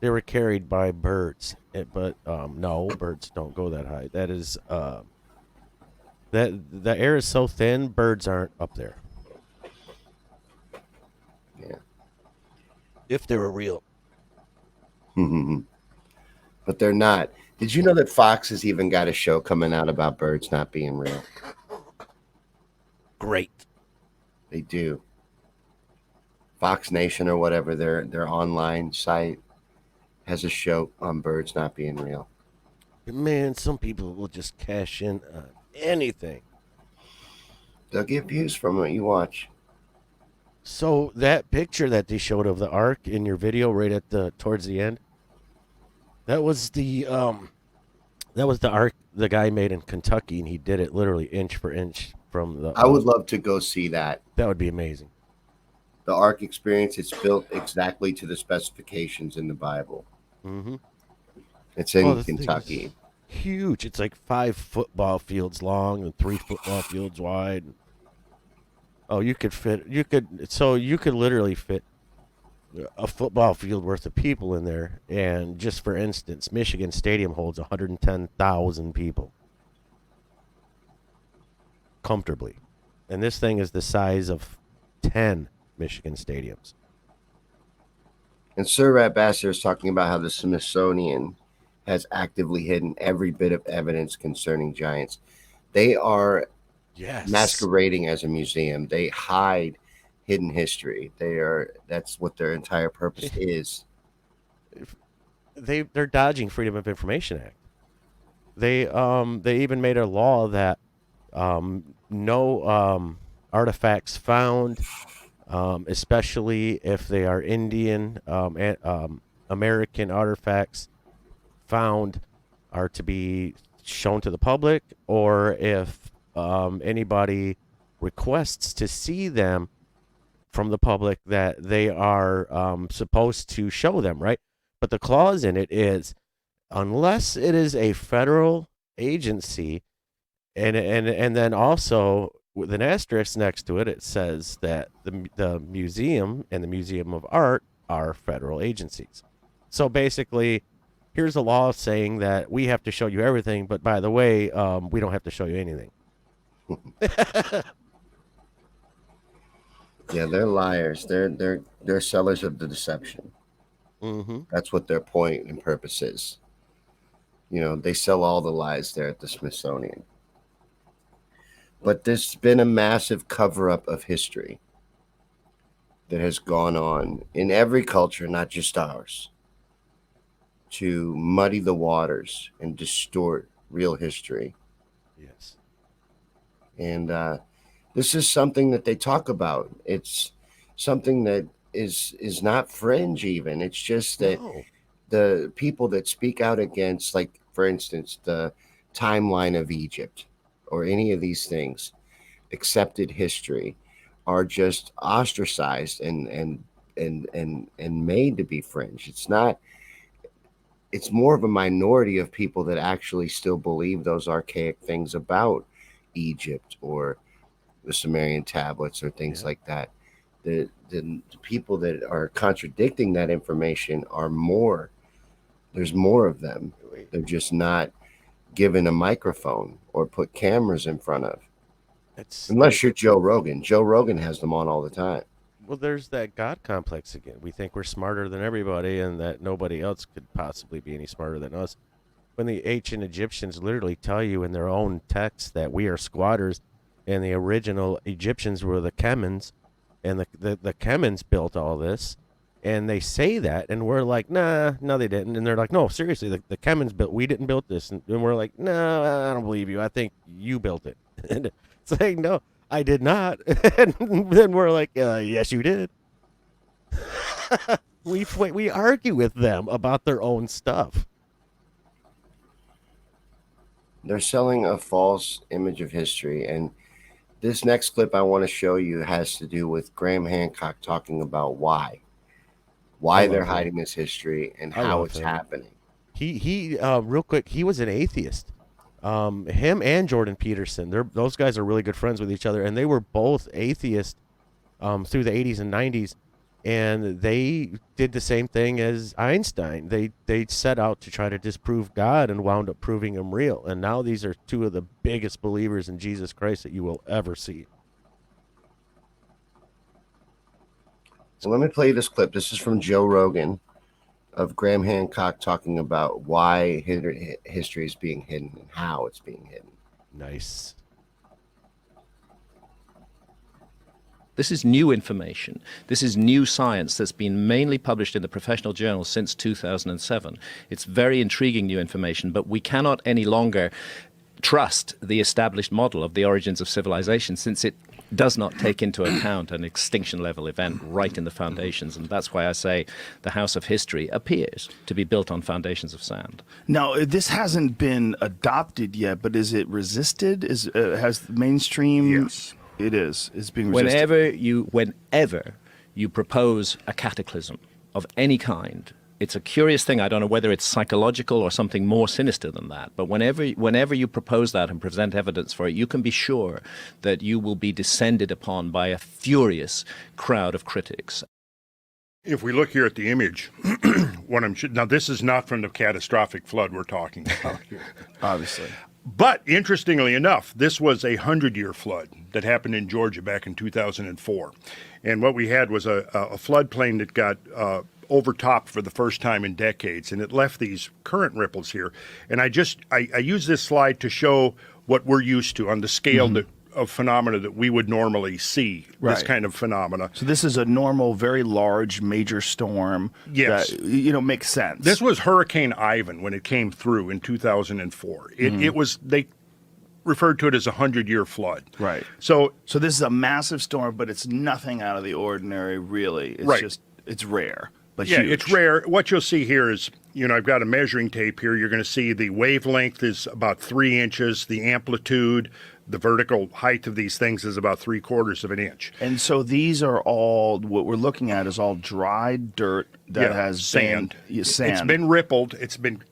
they were carried by birds. But no, birds don't go that high. That is, that the air is so thin, birds aren't up there. Yeah. If they were real. But they're not. Did you know that Fox has even got a show coming out about birds not being real? great. They do. Fox Nation or whatever, their online site has a show on birds not being real. Man, some people will just cash in on anything. They'll get views from what you watch. So that picture that they showed of the ark in your video right at the towards the end, that was the ark the guy made in Kentucky, and he did it literally inch for inch from the. I would love to go see that. That would be amazing. The Ark Experience, it's built exactly to the specifications in the Bible. Mm-hmm. It's in Kentucky. Huge. It's like 5 football fields long and 3 football fields wide. Oh, you could literally fit a football field worth of people in there. And just for instance, Michigan Stadium holds 110,000 people comfortably. And this thing is the size of 10 Michigan stadiums. And Sir Ratbasser is talking about how the Smithsonian has actively hidden every bit of evidence concerning giants. They are masquerading as a museum. They hide hidden history. That's what their entire purpose is. They're dodging Freedom of Information Act. They even made a law that no artifacts found, especially if they are Indian American artifacts found, are to be shown to the public, or if anybody requests to see them from the public, that they are supposed to show them, right? But the clause in it is, unless it is a federal agency, and then also with an asterisk next to it, it says that the museum and the Museum of Art are federal agencies. So basically, here's a law saying that we have to show you everything, but by the way, we don't have to show you anything. Yeah, they're liars. They're sellers of the deception. Mm-hmm. That's what their point and purpose is. You know, they sell all the lies there at the Smithsonian. But there's been a massive cover-up of history that has gone on in every culture, not just ours, to muddy the waters and distort real history. Yes. And this is something that they talk about. It's something that is not fringe even. It's just that the people that speak out against, like, for instance, the timeline of Egypt or any of these things, accepted history, are just ostracized and made to be fringe. It's not. It's more of a minority of people that actually still believe those archaic things about Egypt or the Sumerian tablets or things like that. The people that are contradicting that information are more. There's more of them. They're just not given a microphone or put cameras in front of. Unless you're Joe Rogan. Joe Rogan has them on all the time. Well, there's that God complex again. We think we're smarter than everybody and that nobody else could possibly be any smarter than us. When the ancient Egyptians literally tell you in their own text that we are squatters, and the original Egyptians were the Kemens, and the Kemens built all this, and they say that, and we're like, no, they didn't. And they're like, no, seriously, the Kemens built, we didn't build this. And we're like, no, I don't believe you. I think you built it. And it's like, no, I did not. And then we're like, yes, you did. We argue with them about their own stuff. They're selling a false image of history. And this next clip I want to show you has to do with Graham Hancock talking about why they're hiding this history and how it's happening. He real quick, he was an atheist. Him and Jordan Peterson, those guys are really good friends with each other, and they were both atheists through the 80s and 90s, and they did the same thing as Einstein. They set out to try to disprove God and wound up proving him real, and now these are two of the biggest believers in Jesus Christ that you will ever see. So let me play this clip. This is from Joe Rogan of Graham Hancock talking about why history is being hidden and how it's being hidden. Nice. This is new information. This is new science that's been mainly published in the professional journals since 2007. It's very intriguing new information, but we cannot any longer trust the established model of the origins of civilization, since it does not take into account an extinction level event right in the foundations. And that's why I say the house of history appears to be built on foundations of sand. Now, this hasn't been adopted yet, but is it resisted? Has mainstream? Yes. It is. It's being resisted. Whenever you propose a cataclysm of any kind, it's a curious thing. I don't know whether it's psychological or something more sinister than that. But whenever you propose that and present evidence for it, you can be sure that you will be descended upon by a furious crowd of critics. If we look here at the image, now this is not from the catastrophic flood we're talking about here. Obviously. But interestingly enough, this was a 100-year flood that happened in Georgia back in 2004. And what we had was a floodplain that got overtopped for the first time in decades, and it left these current ripples here. And I use this slide to show what we're used to on the scale of phenomena that we would normally see, this kind of phenomena. So this is a normal, very large, major storm. Yes. That, makes sense. This was Hurricane Ivan when it came through in 2004. They referred to it as a 100-year flood. Right. So this is a massive storm, but it's nothing out of the ordinary, really. It's just, it's rare, but huge. It's rare. What you'll see here is, I've got a measuring tape here. You're going to see the wavelength is about 3 inches, the amplitude, the vertical height of these things is about 3/4 of an inch. And so these are all, what we're looking at is all dried dirt that has sand. Sand. It's been rippled. It's been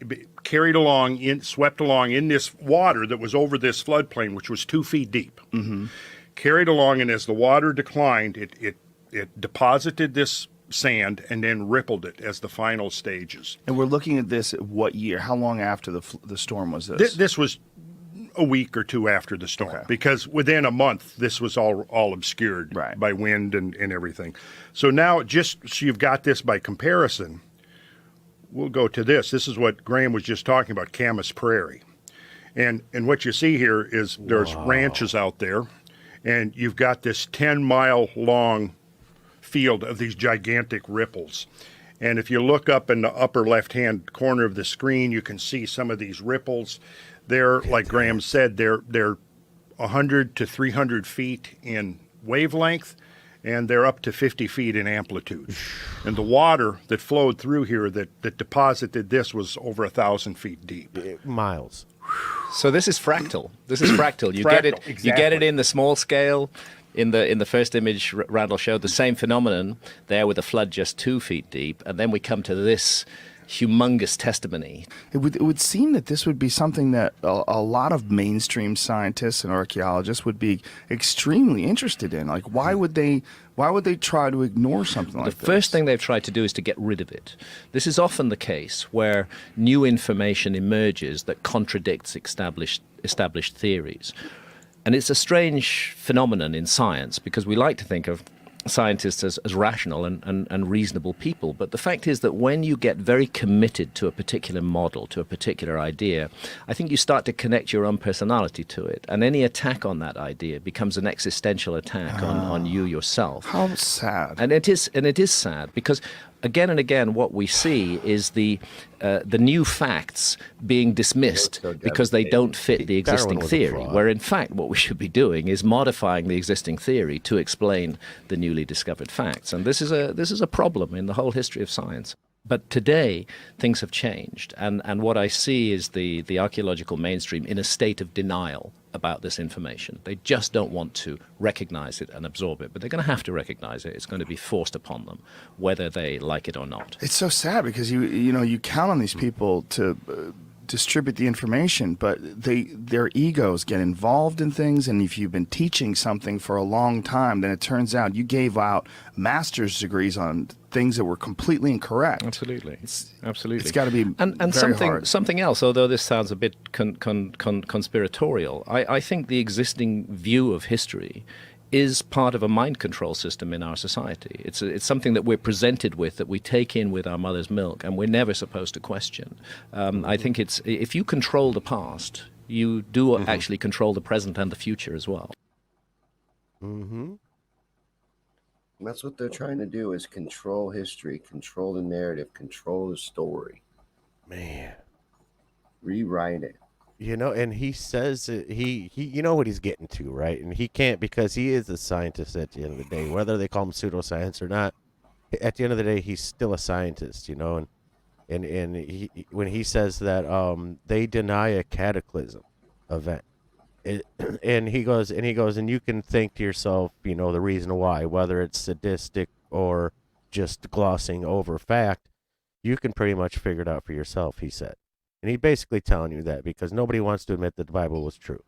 carried along, swept along in this water that was over this floodplain, which was 2 feet deep. Carried along, and as the water declined, it deposited this sand and then rippled it as the final stages. And we're looking at this what year? How long after the storm was this? This was a week or two after the storm, because within a month this was all obscured by wind and everything. So now, just so you've got this by comparison, we'll go to this. This is what Graham was just talking about, Camas Prairie. And what you see here is there's ranches out there, and you've got this 10-mile long field of these gigantic ripples. And if you look up in the upper left-hand corner of the screen, you can see some of these ripples. They're, like Graham said, they're 100 to 300 feet in wavelength, and they're up to 50 feet in amplitude. And the water that flowed through here that deposited this was over 1,000 feet deep. Miles. So this is fractal. You get it. Exactly. You get it in the small scale. In the first image, Randall showed the same phenomenon there with a flood just 2 feet deep, and then we come to this humongous testimony. It would seem that this would be something that a lot of mainstream scientists and archaeologists would be extremely interested in. Like, why would they try to ignore something like this? The first thing they've tried to do is to get rid of it. This is often the case where new information emerges that contradicts established theories. And it's a strange phenomenon in science, because we like to think of scientists as rational and reasonable people. But the fact is that when you get very committed to a particular model, to a particular idea, I think you start to connect your own personality to it. And any attack on that idea becomes an existential attack on you yourself. How sad. And it is sad, because again and again what we see is the new facts being dismissed because they don't fit the existing theory, where in fact what we should be doing is modifying the existing theory to explain the newly discovered facts. And this is a problem in the whole history of science. But today, things have changed, and what I see is the archaeological mainstream in a state of denial about this information. They just don't want to recognize it and absorb it, but they're going to have to recognize it. It's going to be forced upon them, whether they like it or not. It's so sad, because you count on these people to distribute the information, but their egos get involved in things, and if you've been teaching something for a long time, then it turns out you gave out master's degrees on things that were completely incorrect. Absolutely. Absolutely. It's got to be and very hard. Something else, although this sounds a bit conspiratorial, I think the existing view of history is part of a mind control system in our society. It's something that we're presented with, that we take in with our mother's milk, and we're never supposed to question. I think if you control the past, you do actually control the present and the future as well. That's what they're trying to do, is control history, control the narrative, control the story. Man. Rewrite it. You know, and he says he you know what he's getting to, right? And he can't, because he is a scientist at the end of the day, whether they call him pseudoscience or not. At the end of the day, he's still a scientist, you know, and he, when he says that they deny a cataclysm event, and he goes, and you can think to yourself, you know, the reason why, whether it's sadistic or just glossing over fact, you can pretty much figure it out for yourself, he said. And he's basically telling you that because nobody wants to admit that the Bible was true.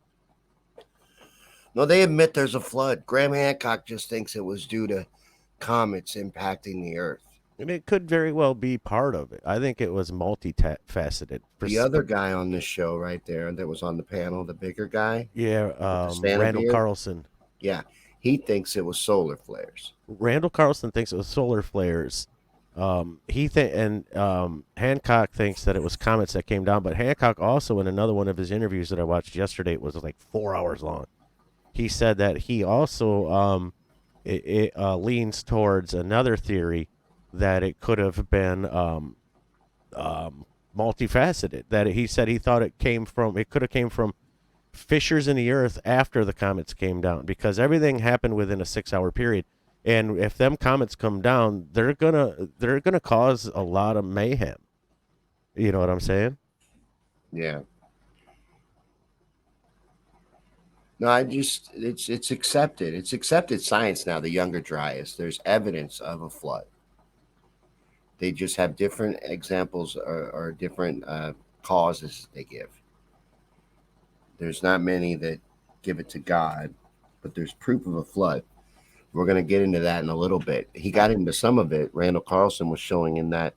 No, they admit there's a flood. Graham Hancock just thinks it was due to comets impacting the Earth. And it could very well be part of it. I think it was multifaceted. The other guy on this show right there that was on the panel, the bigger guy. Yeah, Randall Carlson. Yeah, he thinks it was solar flares. Randall Carlson thinks it was solar flares. Hancock thinks that it was comets that came down, but Hancock also, in another one of his interviews that I watched yesterday, it was like 4 hours long, he said that he also leans towards another theory that it could have been multifaceted. That he said he thought it could have came from fissures in the earth after the comets came down, because everything happened within a 6-hour period. And if them comets come down, they're gonna cause a lot of mayhem. You know what I'm saying? Yeah. No, it's accepted. It's accepted science now. The Younger Dryas. There's evidence of a flood. They just have different examples or different causes they give. There's not many that give it to God, but there's proof of a flood. We're going to get into that in a little bit. He got into some of it. Randall Carlson was showing in that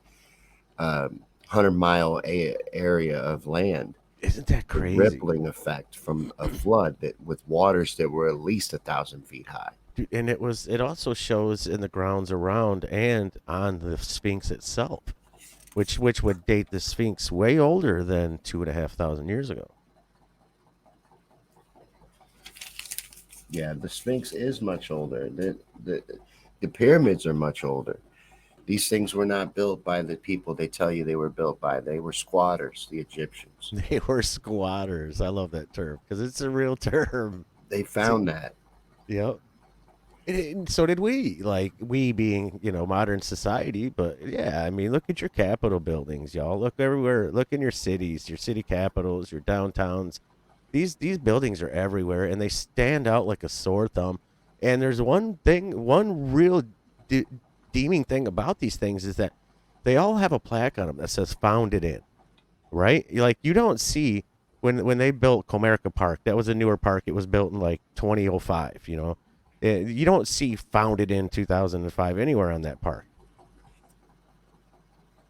100-mile area of land. Isn't that crazy? The rippling effect from a flood that with waters that were at least 1,000 feet high. And it also shows in the grounds around and on the Sphinx itself, which would date the Sphinx way older than 2,500 years ago. Yeah, the Sphinx is much older. The pyramids are much older. These things were not built by the people they tell you they were built by. They were squatters, the Egyptians. They were squatters. I love that term because it's a real term. They found that. Yep. And so did we, like we being, you know, modern society. But yeah, I mean, look at your Capitol buildings, y'all. Look everywhere. Look in your cities, your city capitals, your downtowns. These buildings are everywhere, and they stand out like a sore thumb. And there's one real deeming thing about these things is that they all have a plaque on them that says "Founded in," right? Like you don't see when they built Comerica Park. That was a newer park. It was built in like 2005. You know, you don't see "Founded in 2005" anywhere on that park.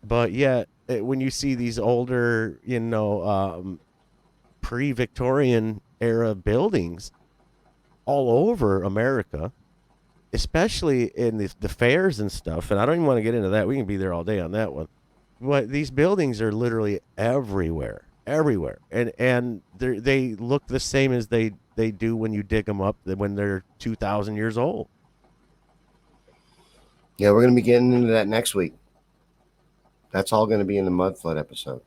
But yet, when you see these older, you know, pre-Victorian era buildings all over America, especially in the fairs and stuff, and I don't even want to get into that. We can be there all day on that one. But these buildings are literally everywhere, and they look the same as they do when you dig them up when they're 2,000 years old. Yeah, we're going to be getting into that next week. That's all going to be in the mud flood episode.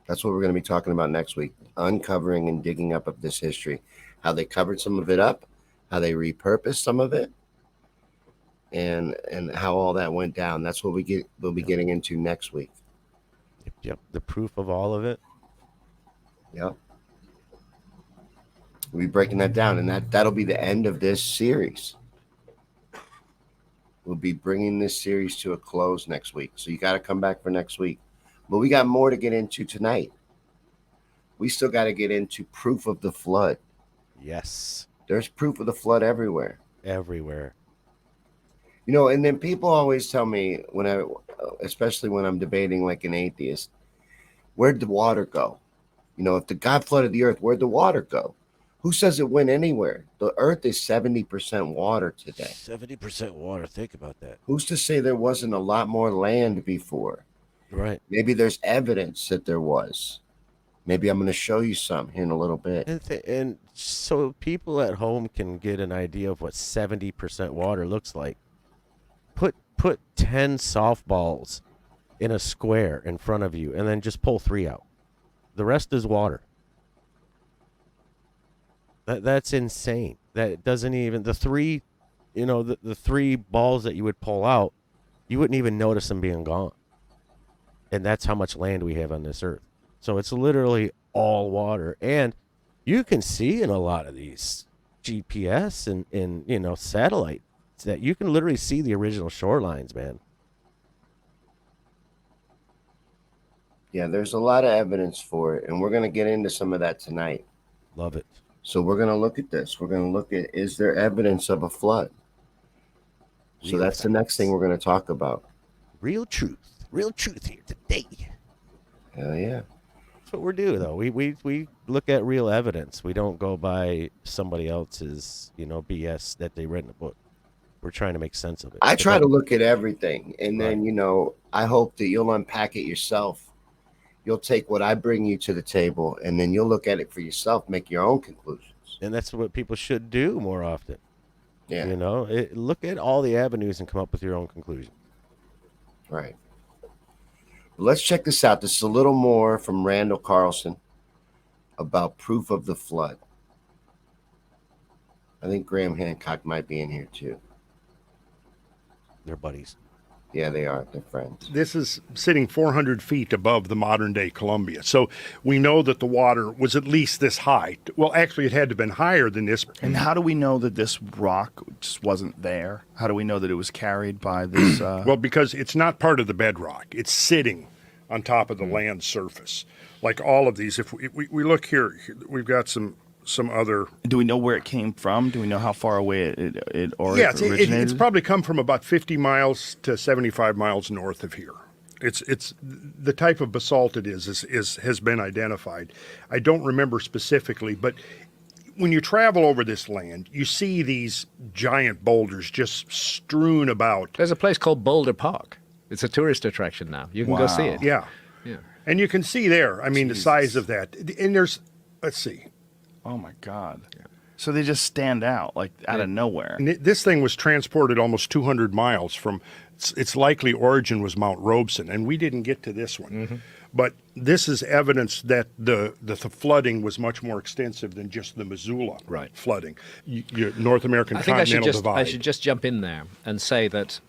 That's what we're going to be talking about next week, uncovering and digging up of this history, how they covered some of it up, how they repurposed some of it, and how all that went down. That's what we'll be getting into next week. Yep, the proof of all of it. Yep. We'll be breaking that down, and that'll be the end of this series. We'll be bringing this series to a close next week, so you got to come back for next week. But we got more to get into tonight. We still got to get into proof of the flood. Yes. There's proof of the flood everywhere. Everywhere. You know, and then people always tell me especially when I'm debating like an atheist, where'd the water go? You know, if the God flooded the earth, where'd the water go? Who says it went anywhere? The earth is 70% water today. 70% water. Think about that. Who's to say there wasn't a lot more land before? Right. Maybe there's evidence that there was. Maybe I'm going to show you some here in a little bit. And so people at home can get an idea of what 70% water looks like. Put 10 softballs in a square in front of you, and then just pull 3 out. The rest is water. That's insane. That doesn't even, the 3, the 3 balls that you would pull out, you wouldn't even notice them being gone. And that's how much land we have on this earth. So it's literally all water. And you can see in a lot of these GPS and satellite that you can literally see the original shorelines, man. Yeah, there's a lot of evidence for it, and we're going to get into some of that tonight. Love it. So we're going to look at this. We're going to look at, is there evidence of a flood? So that's the next thing we're going to talk about. Real truth here today. Hell yeah. That's what we're doing, though. We look at real evidence. We don't go by somebody else's, BS that they read in a book. We're trying to make sense of it. I try to look at everything, and then, I hope that you'll unpack it yourself. You'll take what I bring you to the table, and then you'll look at it for yourself, make your own conclusions. And that's what people should do more often. Yeah. Look at all the avenues and come up with your own conclusion. Right. Let's check this out. This is a little more from Randall Carlson about proof of the flood. I think Graham Hancock might be in here too. They're buddies. Yeah, they are. They're friends. This is sitting 400 feet above the modern-day Columbia. So we know that the water was at least this high. Well, actually, it had to have been higher than this. And how do we know that this rock just wasn't there? How do we know that it was carried by this? Well, because it's not part of the bedrock. It's sitting on top of the land surface. Like all of these, if we look here, we've got some other. Do we know where it came from? Do we know how far away it originated? It's probably come from about 50 miles to 75 miles north of here. It's the type of basalt it has been identified. I don't remember specifically, but when you travel over this land, you see these giant boulders just strewn about. There's a place called Boulder Park. It's a tourist attraction now. You can go see it. Yeah. And you can see there, the size of that. And there's, let's see. Oh, my God. Yeah. So they just stand out, like out of nowhere. And this thing was transported almost 200 miles from, its likely origin was Mount Robeson, and we didn't get to this one. Mm-hmm. But this is evidence that the flooding was much more extensive than just the Missoula flooding. North American continental divide. I should just jump in there and say that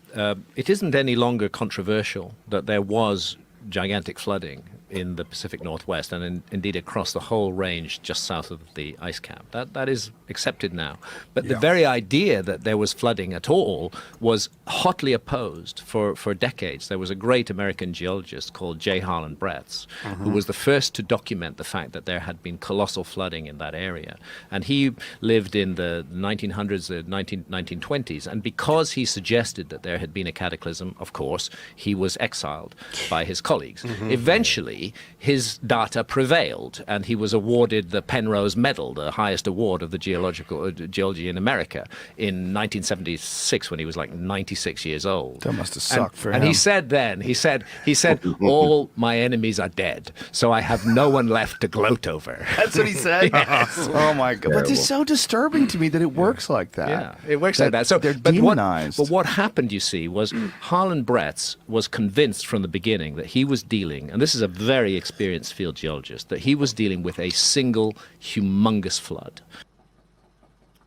it isn't any longer controversial that there was gigantic flooding in the Pacific Northwest and indeed across the whole range just south of the ice cap. That is accepted now. But the very idea that there was flooding at all was hotly opposed for decades. There was a great American geologist called J. Harlan Bretz, who was the first to document the fact that there had been colossal flooding in that area. And he lived in the 1900s, the 1920s. And because he suggested that there had been a cataclysm, of course, he was exiled by his colleagues. Eventually, his data prevailed, and he was awarded the Penrose Medal, the highest award of the geology in America, in 1976 when he was like 96 years old. That must have sucked for him. And he said then, he said, all my enemies are dead, so I have no one left to gloat over. That's what he said? Yes. Oh, my God. But it's so disturbing to me that it works like that. Yeah, it works like that. So they're demonized. But what happened, you see, was Harlan Bretz was convinced from the beginning that he was dealing, and this is a very experienced field geologist, that he was dealing with a single humongous flood.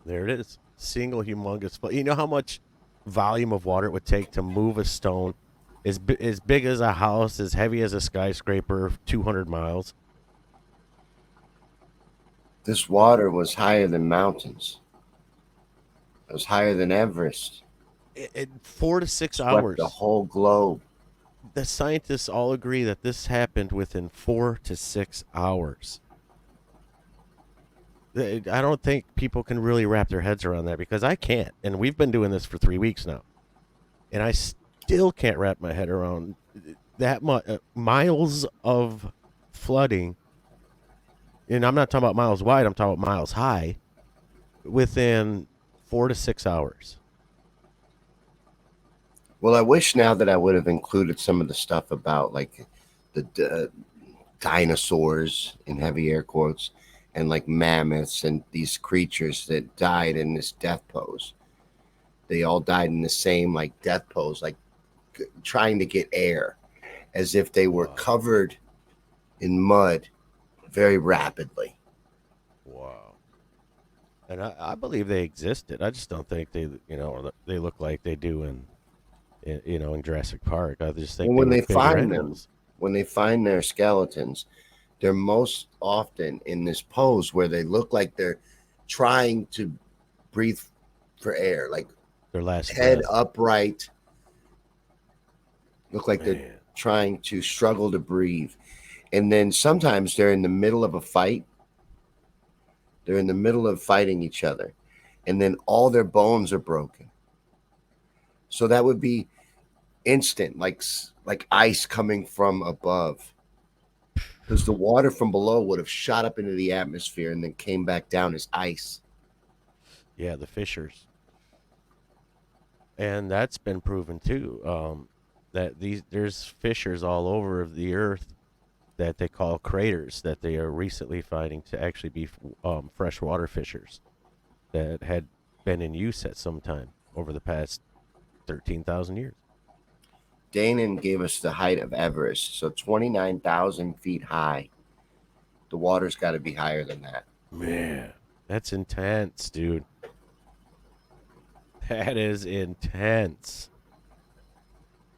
There it is. Single humongous flood. You know how much volume of water it would take to move a stone as big as a house, as heavy as a skyscraper, 200 miles? This water was higher than mountains. It was higher than Everest. 4 to 6 hours. The whole globe. The scientists all agree that this happened within 4 to 6 hours. I don't think people can really wrap their heads around that, because I can't. And we've been doing this for 3 weeks now. And I still can't wrap my head around that much. Miles of flooding. And I'm not talking about miles wide, I'm talking about miles high. Within 4 to 6 hours. Well, I wish now that I would have included some of the stuff about like the dinosaurs in heavy air quotes and like mammoths and these creatures that died in this death pose. They all died in the same like death pose, like trying to get air, as if they were covered in mud very rapidly. Wow. And I believe they existed. I just don't think they, they look like they do in Jurassic Park. I just think When they they were bigger find animals. them, when they find their skeletons, they're most often in this pose where they look like they're trying to breathe for air, like their last head breath. upright, look like they're trying to struggle to breathe. And then sometimes they're in the middle of a fight. They're in the middle of fighting each other, and then all their bones are broken. So that would be instant, like ice coming from above, because the water from below would have shot up into the atmosphere and then came back down as ice. Yeah, the fissures. And that's been proven too. That there's fissures all over the earth that they call craters that they are recently finding to actually be freshwater fissures that had been in use at some time over the past 13,000 years. Danon gave us the height of Everest, so 29,000 feet high. The water's got to be higher than that. Man, that's intense, dude. That is intense.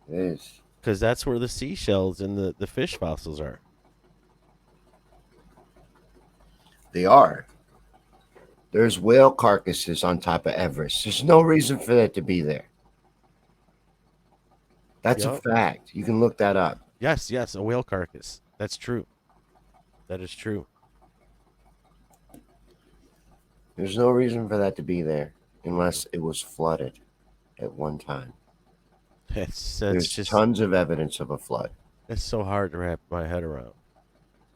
It is. Because that's where the seashells and the fish fossils are. They are. There's whale carcasses on top of Everest. There's no reason for that to be there. That's a fact. You can look that up. Yes, a whale carcass. That's true. That is true. There's no reason for that to be there unless it was flooded at one time. There's just tons of evidence of a flood. It's so hard to wrap my head around.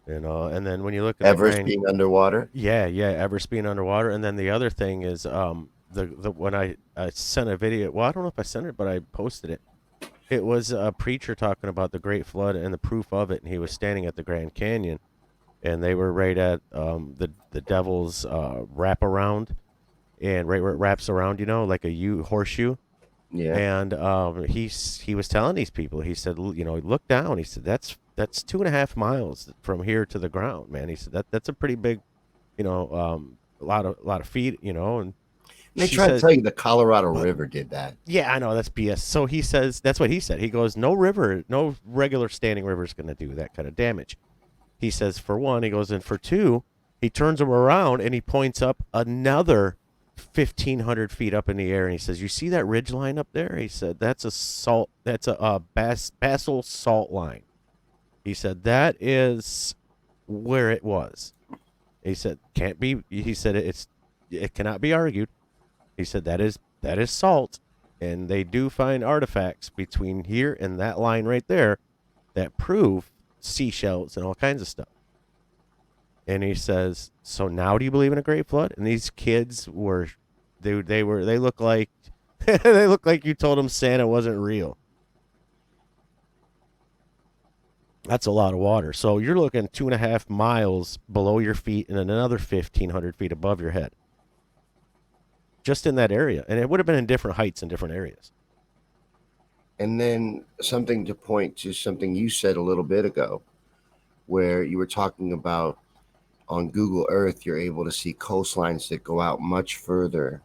And then when you look at Everest being underwater? Yeah, Everest being underwater. And then the other thing is when I sent a video, well, I don't know if I sent it, but I posted it. It was a preacher talking about the Great Flood and the proof of it, and he was standing at the Grand Canyon, and they were right at the Devil's wraparound, and right where it wraps around, like a horseshoe. Yeah. And he was telling these people, he said, look down. He said that's 2.5 miles from here to the ground, man. He said that's a pretty big, a lot of feet, and they try to tell you the Colorado River did that. Yeah, I know, that's BS. So he says, that's what he said. He goes, no regular standing river is going to do that kind of damage. He says, for one, he goes, and for two, he turns him around and he points up another 1,500 feet up in the air, and he says, you see that ridge line up there? He said, that's a basal salt line. He said, that is where it was. He said, it cannot be argued. He said, that is salt, and they do find artifacts between here and that line right there that prove seashells and all kinds of stuff. And he says, so now do you believe in a great flood? And these kids they look like they look like you told them Santa wasn't real. That's a lot of water. So you're looking 2.5 miles below your feet and another 1,500 feet above your head. Just in that area. And it would have been in different heights in different areas. And then something to point to something you said a little bit ago, where you were talking about on Google Earth, you're able to see coastlines that go out much further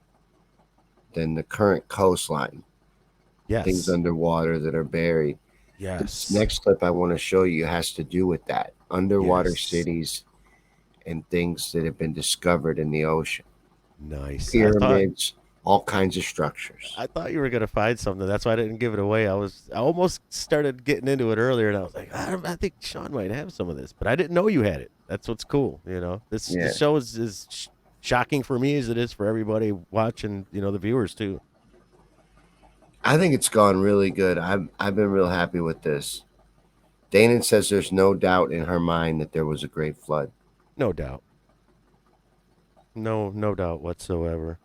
than the current coastline. Yes. Things underwater that are buried. Yes. This next clip I want to show you has to do with that. Underwater cities and things that have been discovered in the ocean. Nice. Pyramids, all kinds of structures. I thought you were going to find something. That's why I didn't give it away. I almost started getting into it earlier, and I was like, I think Sean might have some of this, but I didn't know you had it. That's what's cool. This show is shocking for me as it is for everybody watching, the viewers too. I think it's gone really good. I've been real happy with this. Danon says there's no doubt in her mind that there was a great flood. No doubt. No doubt whatsoever.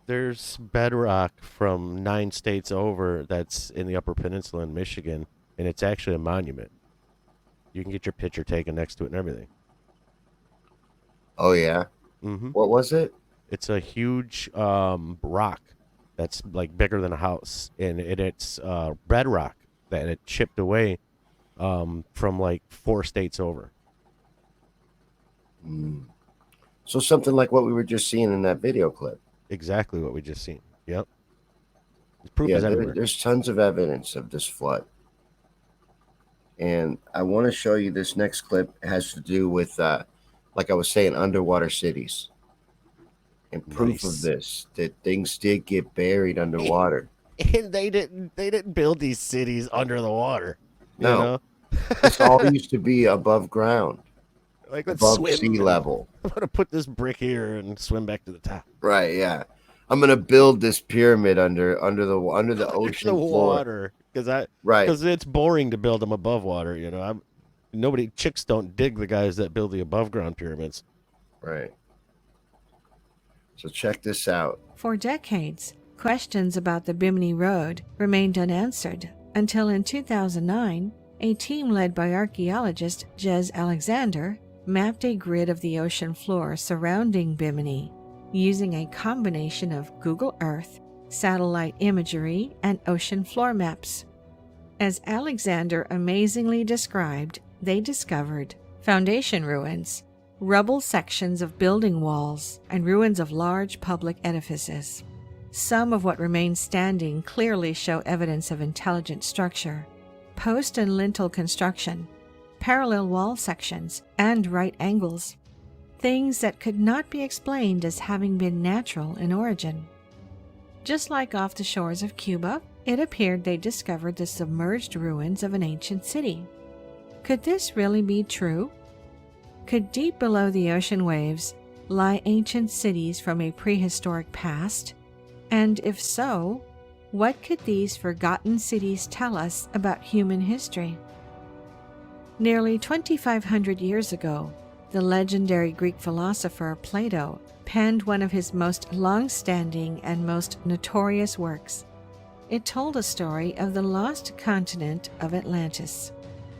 There's bedrock from 9 states over that's in the Upper Peninsula in Michigan, and it's actually a monument. You can get your picture taken next to it and everything. Oh yeah. Mm-hmm. What was it? It's a huge rock that's like bigger than a house, and it's bedrock that it chipped away from like 4 states over. So something like what we were just seeing in that video clip. Exactly what we just seen. Yep. The proof Yeah, is everywhere. there's tons of evidence of this flood. And I want to show you this next clip. It has to do with, like I was saying, underwater cities. And proof of this, that things did get buried underwater. And they didn't build these cities under the water. You No. know? This all used to be above ground. Like, let's above swim sea level. I'm gonna put this brick here and swim back to the top. Right, yeah. I'm gonna build this pyramid under the ocean The floor. water, because Right. it's boring to build them above water. You know, chicks don't dig the guys that build the above ground pyramids. Right. So check this out. For decades, questions about the Bimini Road remained unanswered until in 2009, a team led by archaeologist Jez Alexander mapped a grid of the ocean floor surrounding Bimini using a combination of Google Earth, satellite imagery, and ocean floor maps. As Alexander amazingly described, they discovered foundation ruins, rubble sections of building walls, and ruins of large public edifices. Some of what remains standing clearly show evidence of intelligent structure, post and lintel construction, parallel wall sections, and right angles. Things that could not be explained as having been natural in origin. Just like off the shores of Cuba, it appeared they discovered the submerged ruins of an ancient city. Could this really be true? Could deep below the ocean waves lie ancient cities from a prehistoric past? And if so, what could these forgotten cities tell us about human history? Nearly 2,500 years ago, the legendary Greek philosopher Plato penned one of his most long-standing and most notorious works. It told a story of the lost continent of Atlantis.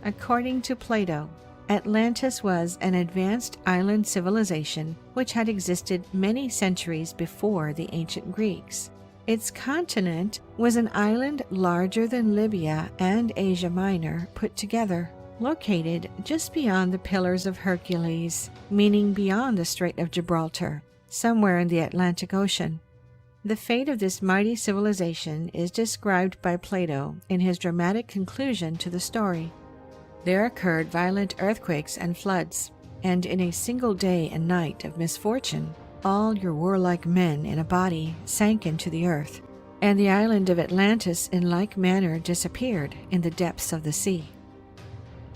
According to Plato, Atlantis was an advanced island civilization which had existed many centuries before the ancient Greeks. Its continent was an island larger than Libya and Asia Minor put together, located just beyond the Pillars of Hercules, meaning beyond the Strait of Gibraltar, somewhere in the Atlantic Ocean. The fate of this mighty civilization is described by Plato in his dramatic conclusion to the story. There occurred violent earthquakes and floods, and in a single day and night of misfortune, all your warlike men in a body sank into the earth, and the island of Atlantis in like manner disappeared in the depths of the sea.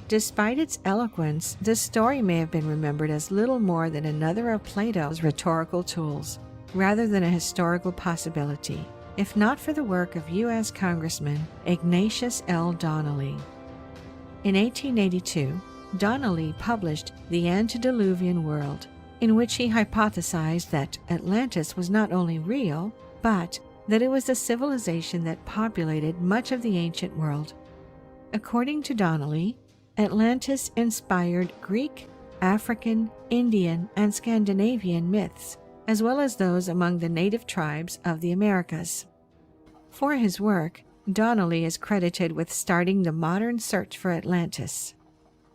Despite its eloquence, this story may have been remembered as little more than another of Plato's rhetorical tools, rather than a historical possibility, if not for the work of U.S. Congressman Ignatius L. Donnelly. In 1882, Donnelly published The Antediluvian World, in which he hypothesized that Atlantis was not only real, but that it was a civilization that populated much of the ancient world. According to Donnelly, Atlantis inspired Greek, African, Indian, and Scandinavian myths, as well as those among the native tribes of the Americas. For his work, Donnelly is credited with starting the modern search for Atlantis.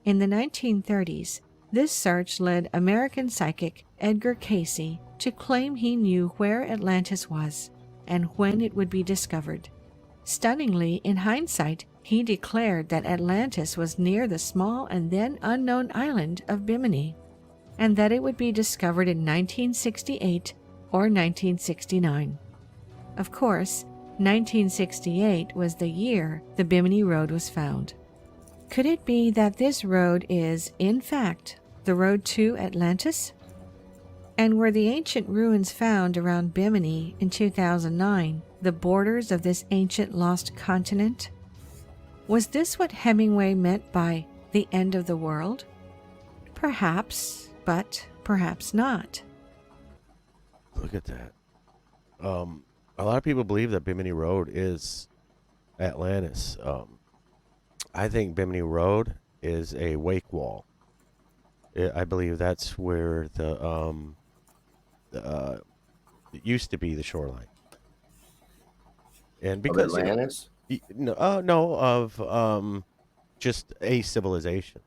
In the 1930s, this search led American psychic Edgar Cayce to claim he knew where Atlantis was and when it would be discovered. Stunningly, in hindsight, he declared that Atlantis was near the small and then unknown island of Bimini, and that it would be discovered in 1968 or 1969. Of course, 1968 was the year the Bimini Road was found. Could it be that this road is, in fact, the road to Atlantis? And were the ancient ruins found around Bimini in 2009 the borders of this ancient lost continent? Was this what Hemingway meant by the end of the world? Perhaps, but perhaps not. Look at that. A lot of people believe that Bimini Road is Atlantis. I think Bimini Road is a wake wall. I believe that's where it used to be the shoreline. And because of Atlantis? No, of just a civilization.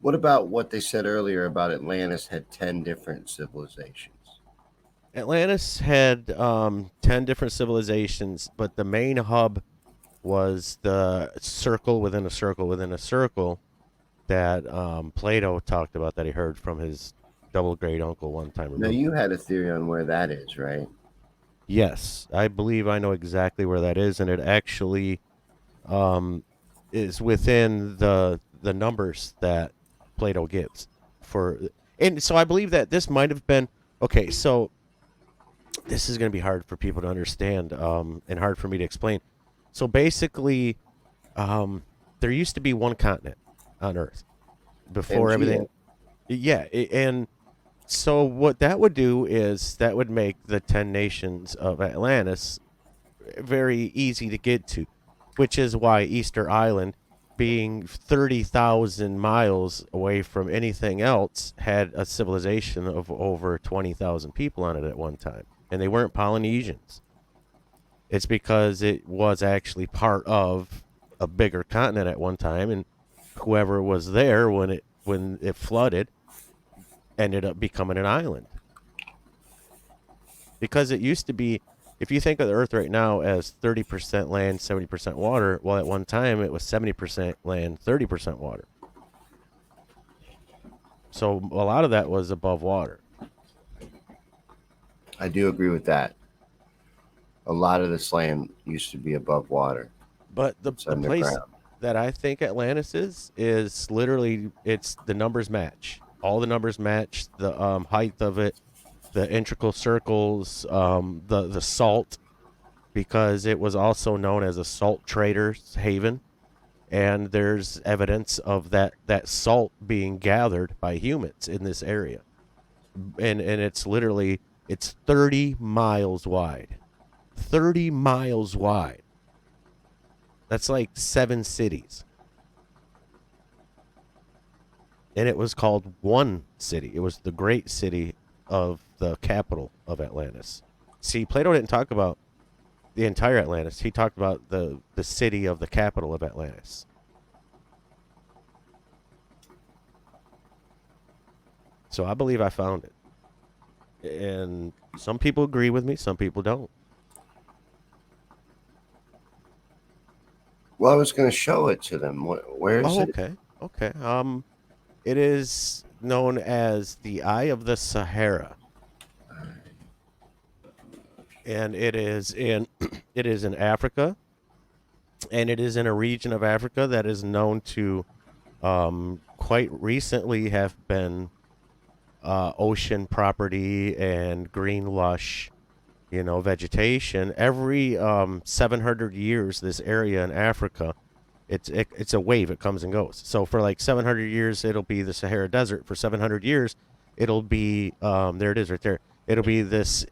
What about what they said earlier about Atlantis had 10 different civilizations? Atlantis had 10 different civilizations, but the main hub was the circle within a circle within a circle that Plato talked about, that he heard from his double great uncle one time. Now, you had a theory on where that is, right? Yes, I believe I know exactly where that is, and it actually is within the numbers that Plato gives for. And so I believe that this might have been okay. So this is going to be hard for people to understand, and hard for me to explain. So basically, there used to be one continent on Earth before everything. Yeah, and so what that would do is that would make the 10 nations of Atlantis very easy to get to, which is why Easter Island, being 30,000 miles away from anything else, had a civilization of over 20,000 people on it at one time. And they weren't Polynesians. It's because it was actually part of a bigger continent at one time, and whoever was there when it flooded ended up becoming an island. Because it used to be, if you think of the Earth right now as 30% land, 70% water, well, at one time it was 70% land, 30% water. So a lot of that was above water. I do agree with that. A lot of this land used to be above water. But the place that I think Atlantis is literally, it's the numbers match. All the numbers match, the height of it, the integral circles, the salt, because it was also known as a salt trader's haven. And there's evidence of that salt being gathered by humans in this area. And it's literally, it's 30 miles wide. 30 miles wide. That's like 7 cities. And it was called one city. It was the great city of the capital of Atlantis. See, Plato didn't talk about the entire Atlantis. He talked about the city of the capital of Atlantis. So I believe I found it. And some people agree with me, some people don't. Well, I was going to show it to them. Where is it? Okay. It is known as the Eye of the Sahara, and it is in Africa, and it is in a region of Africa that is known to quite recently have been ocean property and green lush, vegetation. Every 700 years, this area in Africa, it's a wave. It comes and goes. So for like 700 years, it'll be the Sahara Desert. For 700 years, it'll be there it is right there. It'll be this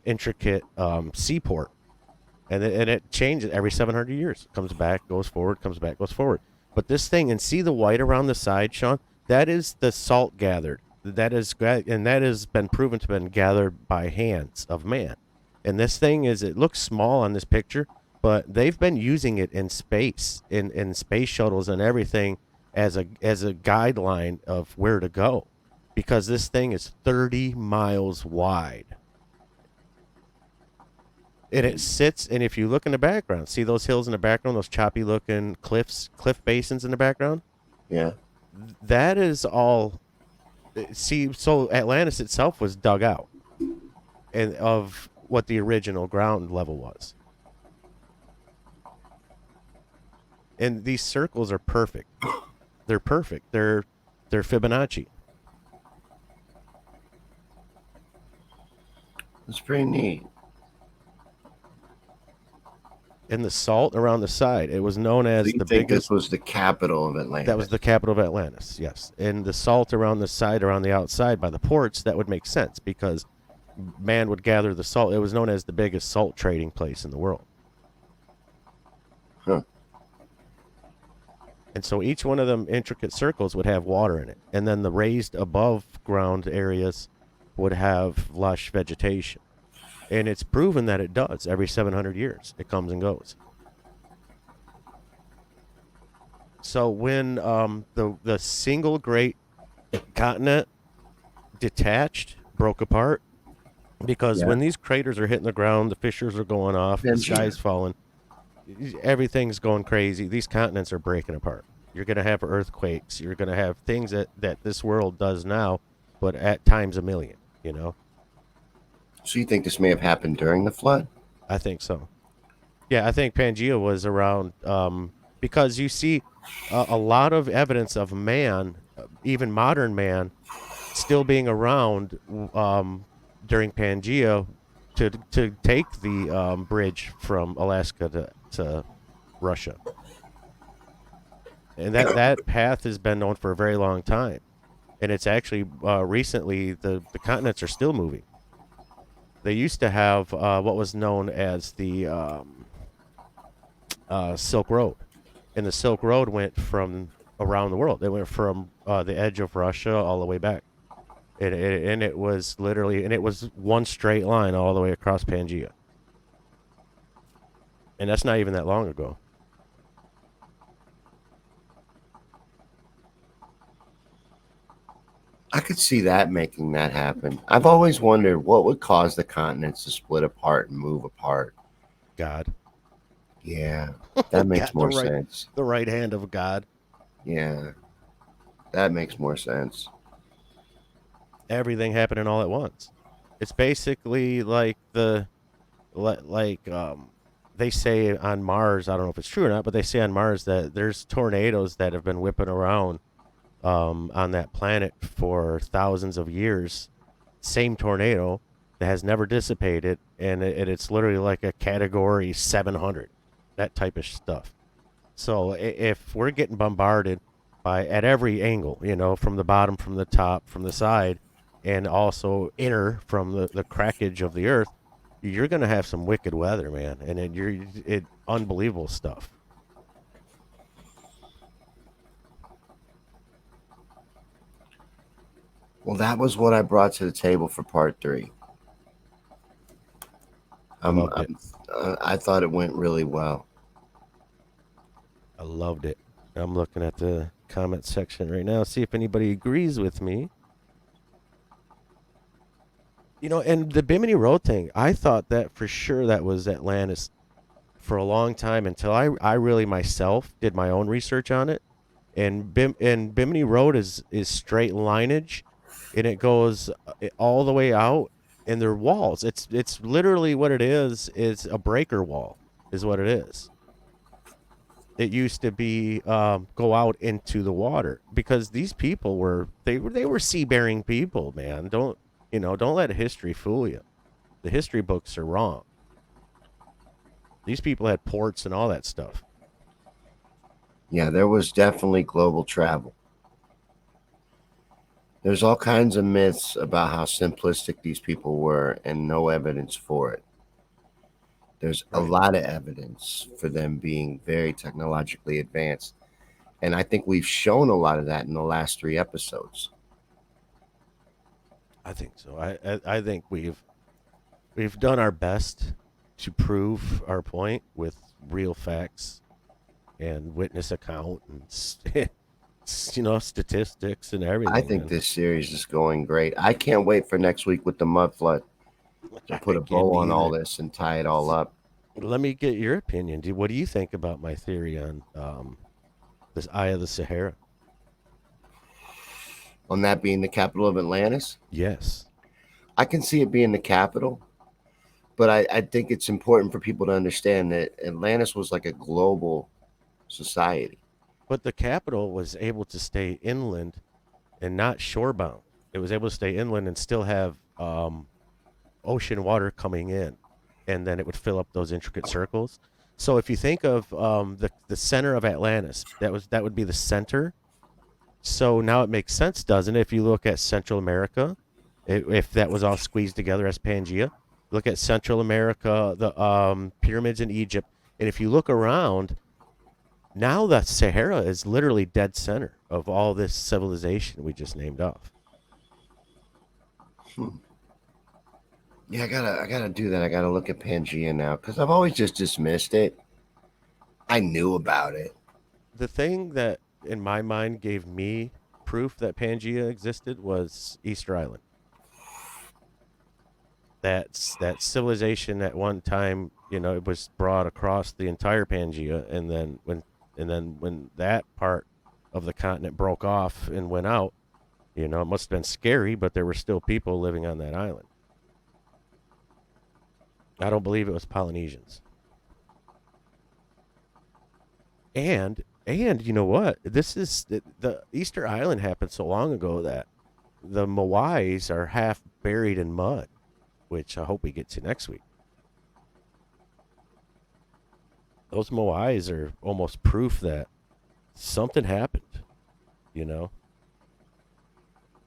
intricate seaport, and it changes every 700 years. Comes back, goes forward, comes back, goes forward. But this thing, and see the white around the side, Sean? That is the salt gathered. That has been proven to have been gathered by hands of man. And this thing it looks small on this picture, but they've been using it in space, in space shuttles and everything as a guideline of where to go, because this thing is 30 miles wide. And it sits, and if you look in the background, see those hills in the background, those choppy looking cliff basins in the background? Yeah. That is all. See, so Atlantis itself was dug out and of what the original ground level was. And these circles are perfect. They're perfect. They're Fibonacci. It's pretty neat. And the salt around the side, it was known as the biggest. This was the capital of Atlantis. That was the capital of Atlantis, yes. And the salt around the side, around the outside by the ports, that would make sense because man would gather the salt. It was known as the biggest salt trading place in the world. Huh. And so each one of them intricate circles would have water in it. And then the raised above ground areas would have lush vegetation. And it's proven that it does every 700 years. It comes and goes. So when the single great continent detached, broke apart, because when these craters are hitting the ground, the fissures are going off, the sky's falling, everything's going crazy. These continents are breaking apart. You're going to have earthquakes. You're going to have things that this world does now, but at times a million, you know? So you think this may have happened during the flood? I think so. Yeah, I think Pangea was around because you see a lot of evidence of man, even modern man, still being around during Pangea to take the bridge from Alaska to Russia. And that path has been known for a very long time. And it's actually recently the continents are still moving. They used to have what was known as the Silk Road. And the Silk Road went from around the world. It went from the edge of Russia all the way back. And it was literally, and it was one straight line all the way across Pangea. And that's not even that long ago. I could see that making that happen. I've always wondered what would cause the continents to split apart and move apart. God. Yeah, that makes more sense. The right hand of God. Yeah, that makes more sense. Everything happening all at once. It's basically like they say on Mars, I don't know if it's true or not, but they say on Mars that there's tornadoes that have been whipping around on that planet for thousands of years. Same tornado that has never dissipated, and it's literally like a category 700, that type of stuff. So if we're getting bombarded at every angle, you know, from the bottom, from the top, from the side, and also inner from the crackage of the earth, you're going to have some wicked weather, man, and it unbelievable stuff. Well, that was what I brought to the table for part 3. I thought it went really well. I loved it. I'm looking at the comment section right now, see if anybody agrees with me. You know, and the Bimini Road thing, I thought that for sure that was Atlantis for a long time until I really myself did my own research on it. And Bimini Road is straight lineage, and it goes all the way out, and they're walls. It's literally what it is a breaker wall is what it is. It used to be go out into the water because these people were sea-bearing people, man. Don't let history fool you. The history books are wrong. These people had ports and all that stuff. Yeah, there was definitely global travel. There's all kinds of myths about how simplistic these people were and no evidence for it. There's a lot of evidence for them being very technologically advanced. And I think we've shown a lot of that in the last 3 episodes. I think so. I think we've done our best to prove our point with real facts and witness account and statistics and everything. I think this series is going great. I can't wait for next week with the mud flood to put a bow on all this and tie it all up. Let me get your opinion. What do you think about my theory on this Eye of the Sahara? On that being the capital of Atlantis? Yes. I can see it being the capital, but I think it's important for people to understand that Atlantis was like a global society. But the capital was able to stay inland and not shorebound. It was able to stay inland and still have ocean water coming in, and then it would fill up those intricate circles. So if you think of the center of Atlantis, that would be the center. So now it makes sense, doesn't it? If you look at Central America, if that was all squeezed together as Pangea, look at Central America, the pyramids in Egypt, and if you look around, Now the Sahara is literally dead center of all this civilization we just named off. Yeah, I gotta do that. I gotta look at Pangea now because I've always just dismissed it. I knew about it. The thing that, in my mind, gave me proof that Pangea existed was Easter Island. That civilization at one time, it was brought across the entire Pangea, and then when that part of the continent broke off and went out, it must have been scary, but there were still people living on that island. I don't believe it was Polynesians. And you know what? This is the Easter Island happened so long ago that the Moais are half buried in mud, which I hope we get to next week. Those Moais are almost proof that something happened,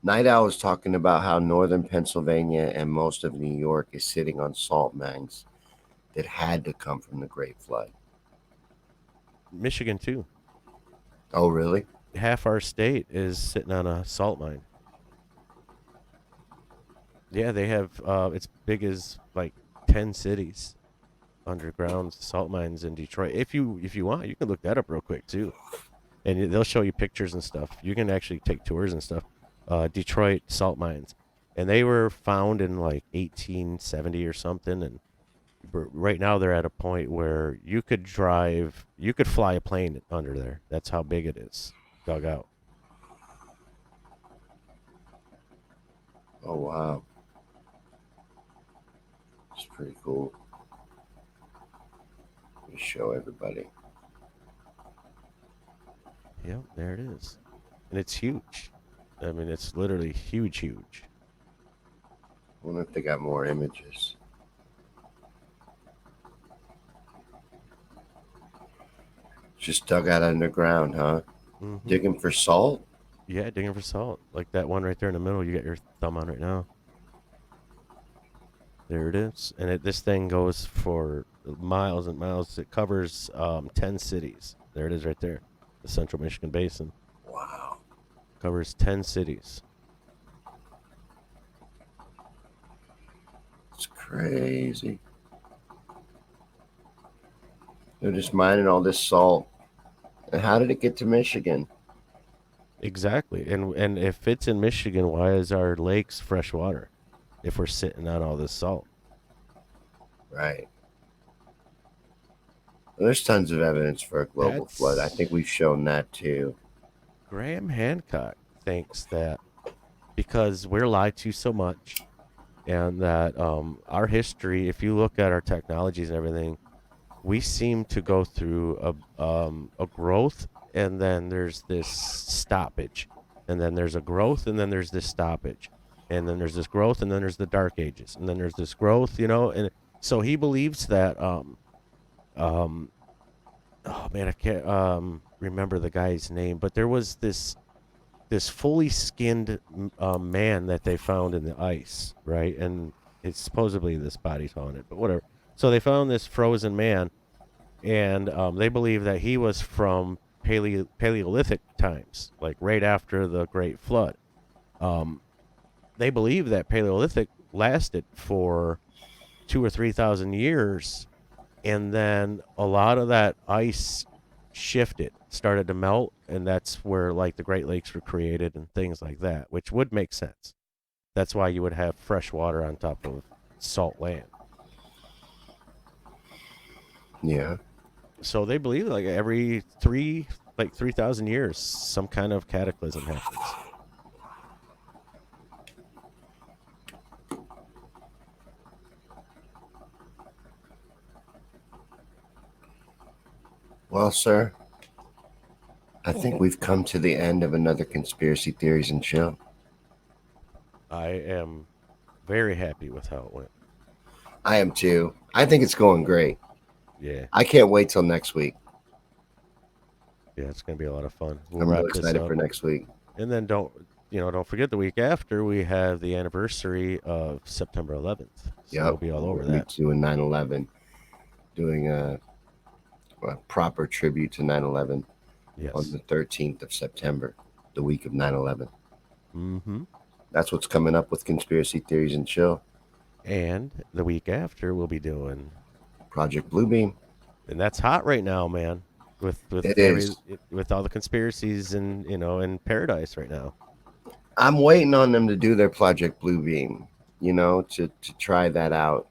Night Owl was talking about how northern Pennsylvania and most of New York is sitting on salt mines that had to come from the Great Flood. Michigan, too. Oh, really? Half our state is sitting on a salt mine. Yeah, they have, it's big as like 10 cities, underground salt mines in Detroit. If you want, you can look that up real quick, too. And they'll show you pictures and stuff. You can actually take tours and stuff. Detroit salt mines. And they were found in like 1870 or something. And right now they're at a point where you could fly a plane under there. That's how big it is, dug out. Oh, wow. It's pretty cool. Let me show everybody. Yep, there it is. And it's huge. I mean, it's literally huge. I wonder if they got more images. Just dug out underground, huh? Mm-hmm. Digging for salt? Yeah, digging for salt. Like that one right there in the middle you got your thumb on right now. There it is. And this thing goes for miles and miles. It covers 10 cities. There it is right there. The Central Michigan Basin. Wow. Covers 10 cities. It's crazy. They're just mining all this salt. And how did it get to Michigan? Exactly. And if it's in Michigan, why is our lakes fresh water if we're sitting on all this salt? Right. Well, there's tons of evidence for a global flood. I think we've shown that too. Graham Hancock thinks that because we're lied to so much and that our history, if you look at our technologies and everything, we seem to go through a growth, and then there's this stoppage, and then there's a growth, and then there's this stoppage, and then there's this growth, and then there's the Dark Ages, and then there's this growth, and so he believes that oh man, I can't remember the guy's name, but there was this fully skinned man that they found in the ice, right? And it's supposedly this body's on it, but whatever. So they found this frozen man, and they believe that he was from Paleolithic times, like right after the Great Flood. They believe that Paleolithic lasted for 2,000 or 3,000 years, and then a lot of that ice shifted, started to melt, and that's where like the Great Lakes were created and things like that, which would make sense. That's why you would have fresh water on top of salt land. Yeah. So they believe like every 3,000 years, some kind of cataclysm happens. Well, sir, I think we've come to the end of another Conspiracy Theories and Chill. I am very happy with how it went. I am too. I think it's going great. Yeah. I can't wait till next week. Yeah, it's going to be a lot of fun. I'm really excited for next week. And then don't forget the week after we have the anniversary of September 11th. So we'll be all over that. Doing 9/11, doing a proper tribute to 9/11 Yes. on the 13th of September, the week of 9/11. Mm-hmm. That's what's coming up with Conspiracy Theories and Chill. And the week after, we'll be doing Project Bluebeam. And that's hot right now, man. With with all the conspiracies and in paradise right now. I'm waiting on them to do their Project Bluebeam, to try that out.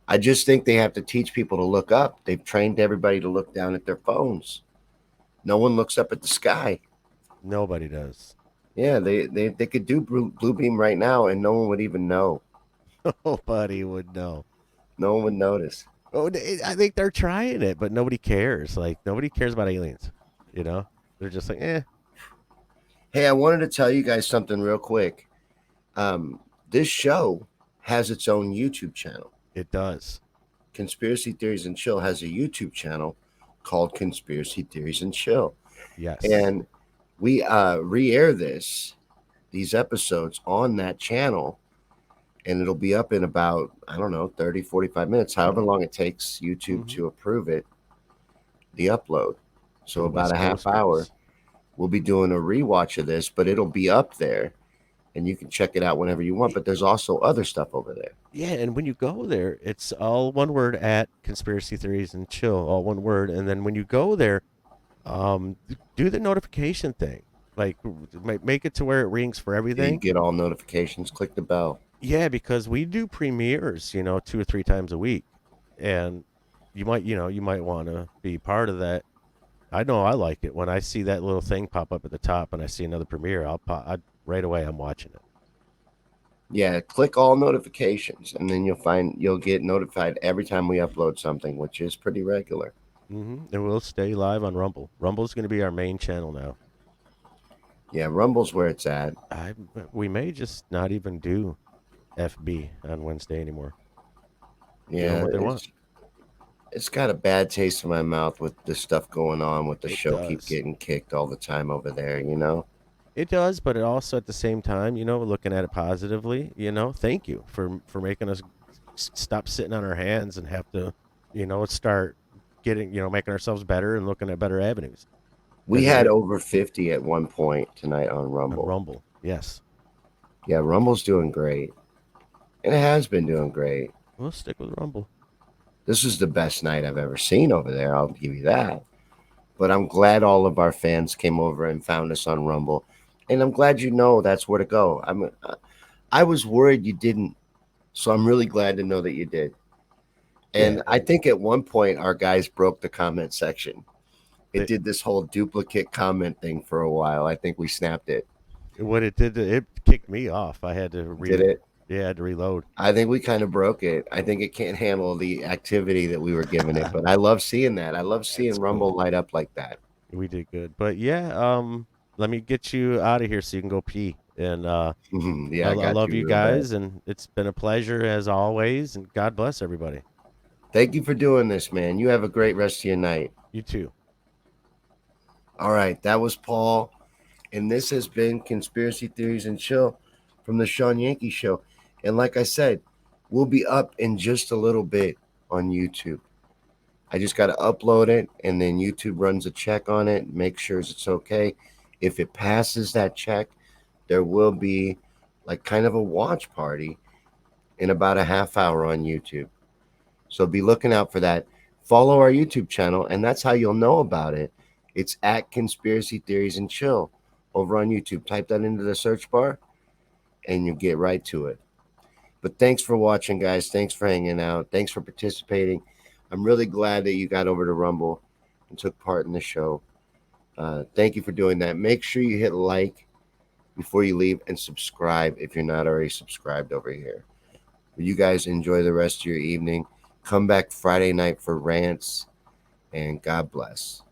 I just think they have to teach people to look up. They've trained everybody to look down at their phones. No one looks up at the sky. Nobody does. Yeah, they could do Bluebeam right now, and no one would even know. Nobody would know. No one would notice. Oh, I think they're trying it, but nobody cares. Like, nobody cares about aliens. They're just like, eh. Hey, I wanted to tell you guys something real quick. This show has its own YouTube channel. It does. Conspiracy Theories and Chill has a YouTube channel called Conspiracy Theories and Chill. Yes. And we re-air these episodes on that channel, and it'll be up in about, 30, 45 minutes, however long it takes YouTube to approve it, the upload. So about a half hour. We'll be doing a rewatch of this, but it'll be up there, and you can check it out whenever you want. But there's also other stuff over there. Yeah, and when you go there, it's all one word at Conspiracy Theories and Chill, all one word. And then when you go there, do the notification thing. Like, make it to where it rings for everything. You get all notifications. Click the bell. Yeah, because we do premieres, 2 or 3 times a week, and you might want to be part of that. I know I like it when I see that little thing pop up at the top and I see another premiere. Right away I'm watching it. Yeah, click all notifications, and then you'll get notified every time we upload something, which is pretty regular. Mm-hmm. And we'll stay live on Rumble. Rumble's going to be our main channel now. Yeah, Rumble's where it's at. We may just not even do FB on Wednesday anymore. Yeah, what they want. It's got a bad taste in my mouth with the stuff going on with the show. Keep getting kicked all the time over there, It does, but it also at the same time, looking at it positively, thank you for making us stop sitting on our hands and have to, start getting, making ourselves better and looking at better avenues. We had over 50 at one point tonight on Rumble. On Rumble, yes. Yeah, Rumble's doing great. And it has been doing great. We'll stick with Rumble. This is the best night I've ever seen over there. I'll give you that. But I'm glad all of our fans came over and found us on Rumble. And I'm glad that's where to go. I was worried you didn't. So I'm really glad to know that you did. And yeah. I think at one point our guys broke the comment section. It did this whole duplicate comment thing for a while. I think we snapped it. What it did, it kicked me off. I had to Did it? Yeah, I had to reload. I think we kind of broke it. I think it can't handle the activity that we were giving it, but I love seeing that. I love seeing Rumble light up like that. We did good. But yeah, let me get you out of here so you can go pee. And yeah, I love you guys, and it's been a pleasure as always, and God bless everybody. Thank you for doing this, man. You have a great rest of your night. You too. All right, that was Paul, and this has been Conspiracy Theories and Chill from the Sean Yankee Show. And like I said, we'll be up in just a little bit on YouTube. I just got to upload it, and then YouTube runs a check on it, make sure it's okay. If it passes that check, there will be like kind of a watch party in about a half hour on YouTube. So be looking out for that. Follow our YouTube channel, and that's how you'll know about it. It's at Conspiracy Theories and Chill over on YouTube. Type that into the search bar, and you'll get right to it. But thanks for watching, guys. Thanks for hanging out. Thanks for participating. I'm really glad that you got over to Rumble and took part in the show. Thank you for doing that. Make sure you hit like before you leave and subscribe if you're not already subscribed over here. You guys enjoy the rest of your evening. Come back Friday night for rants, and God bless.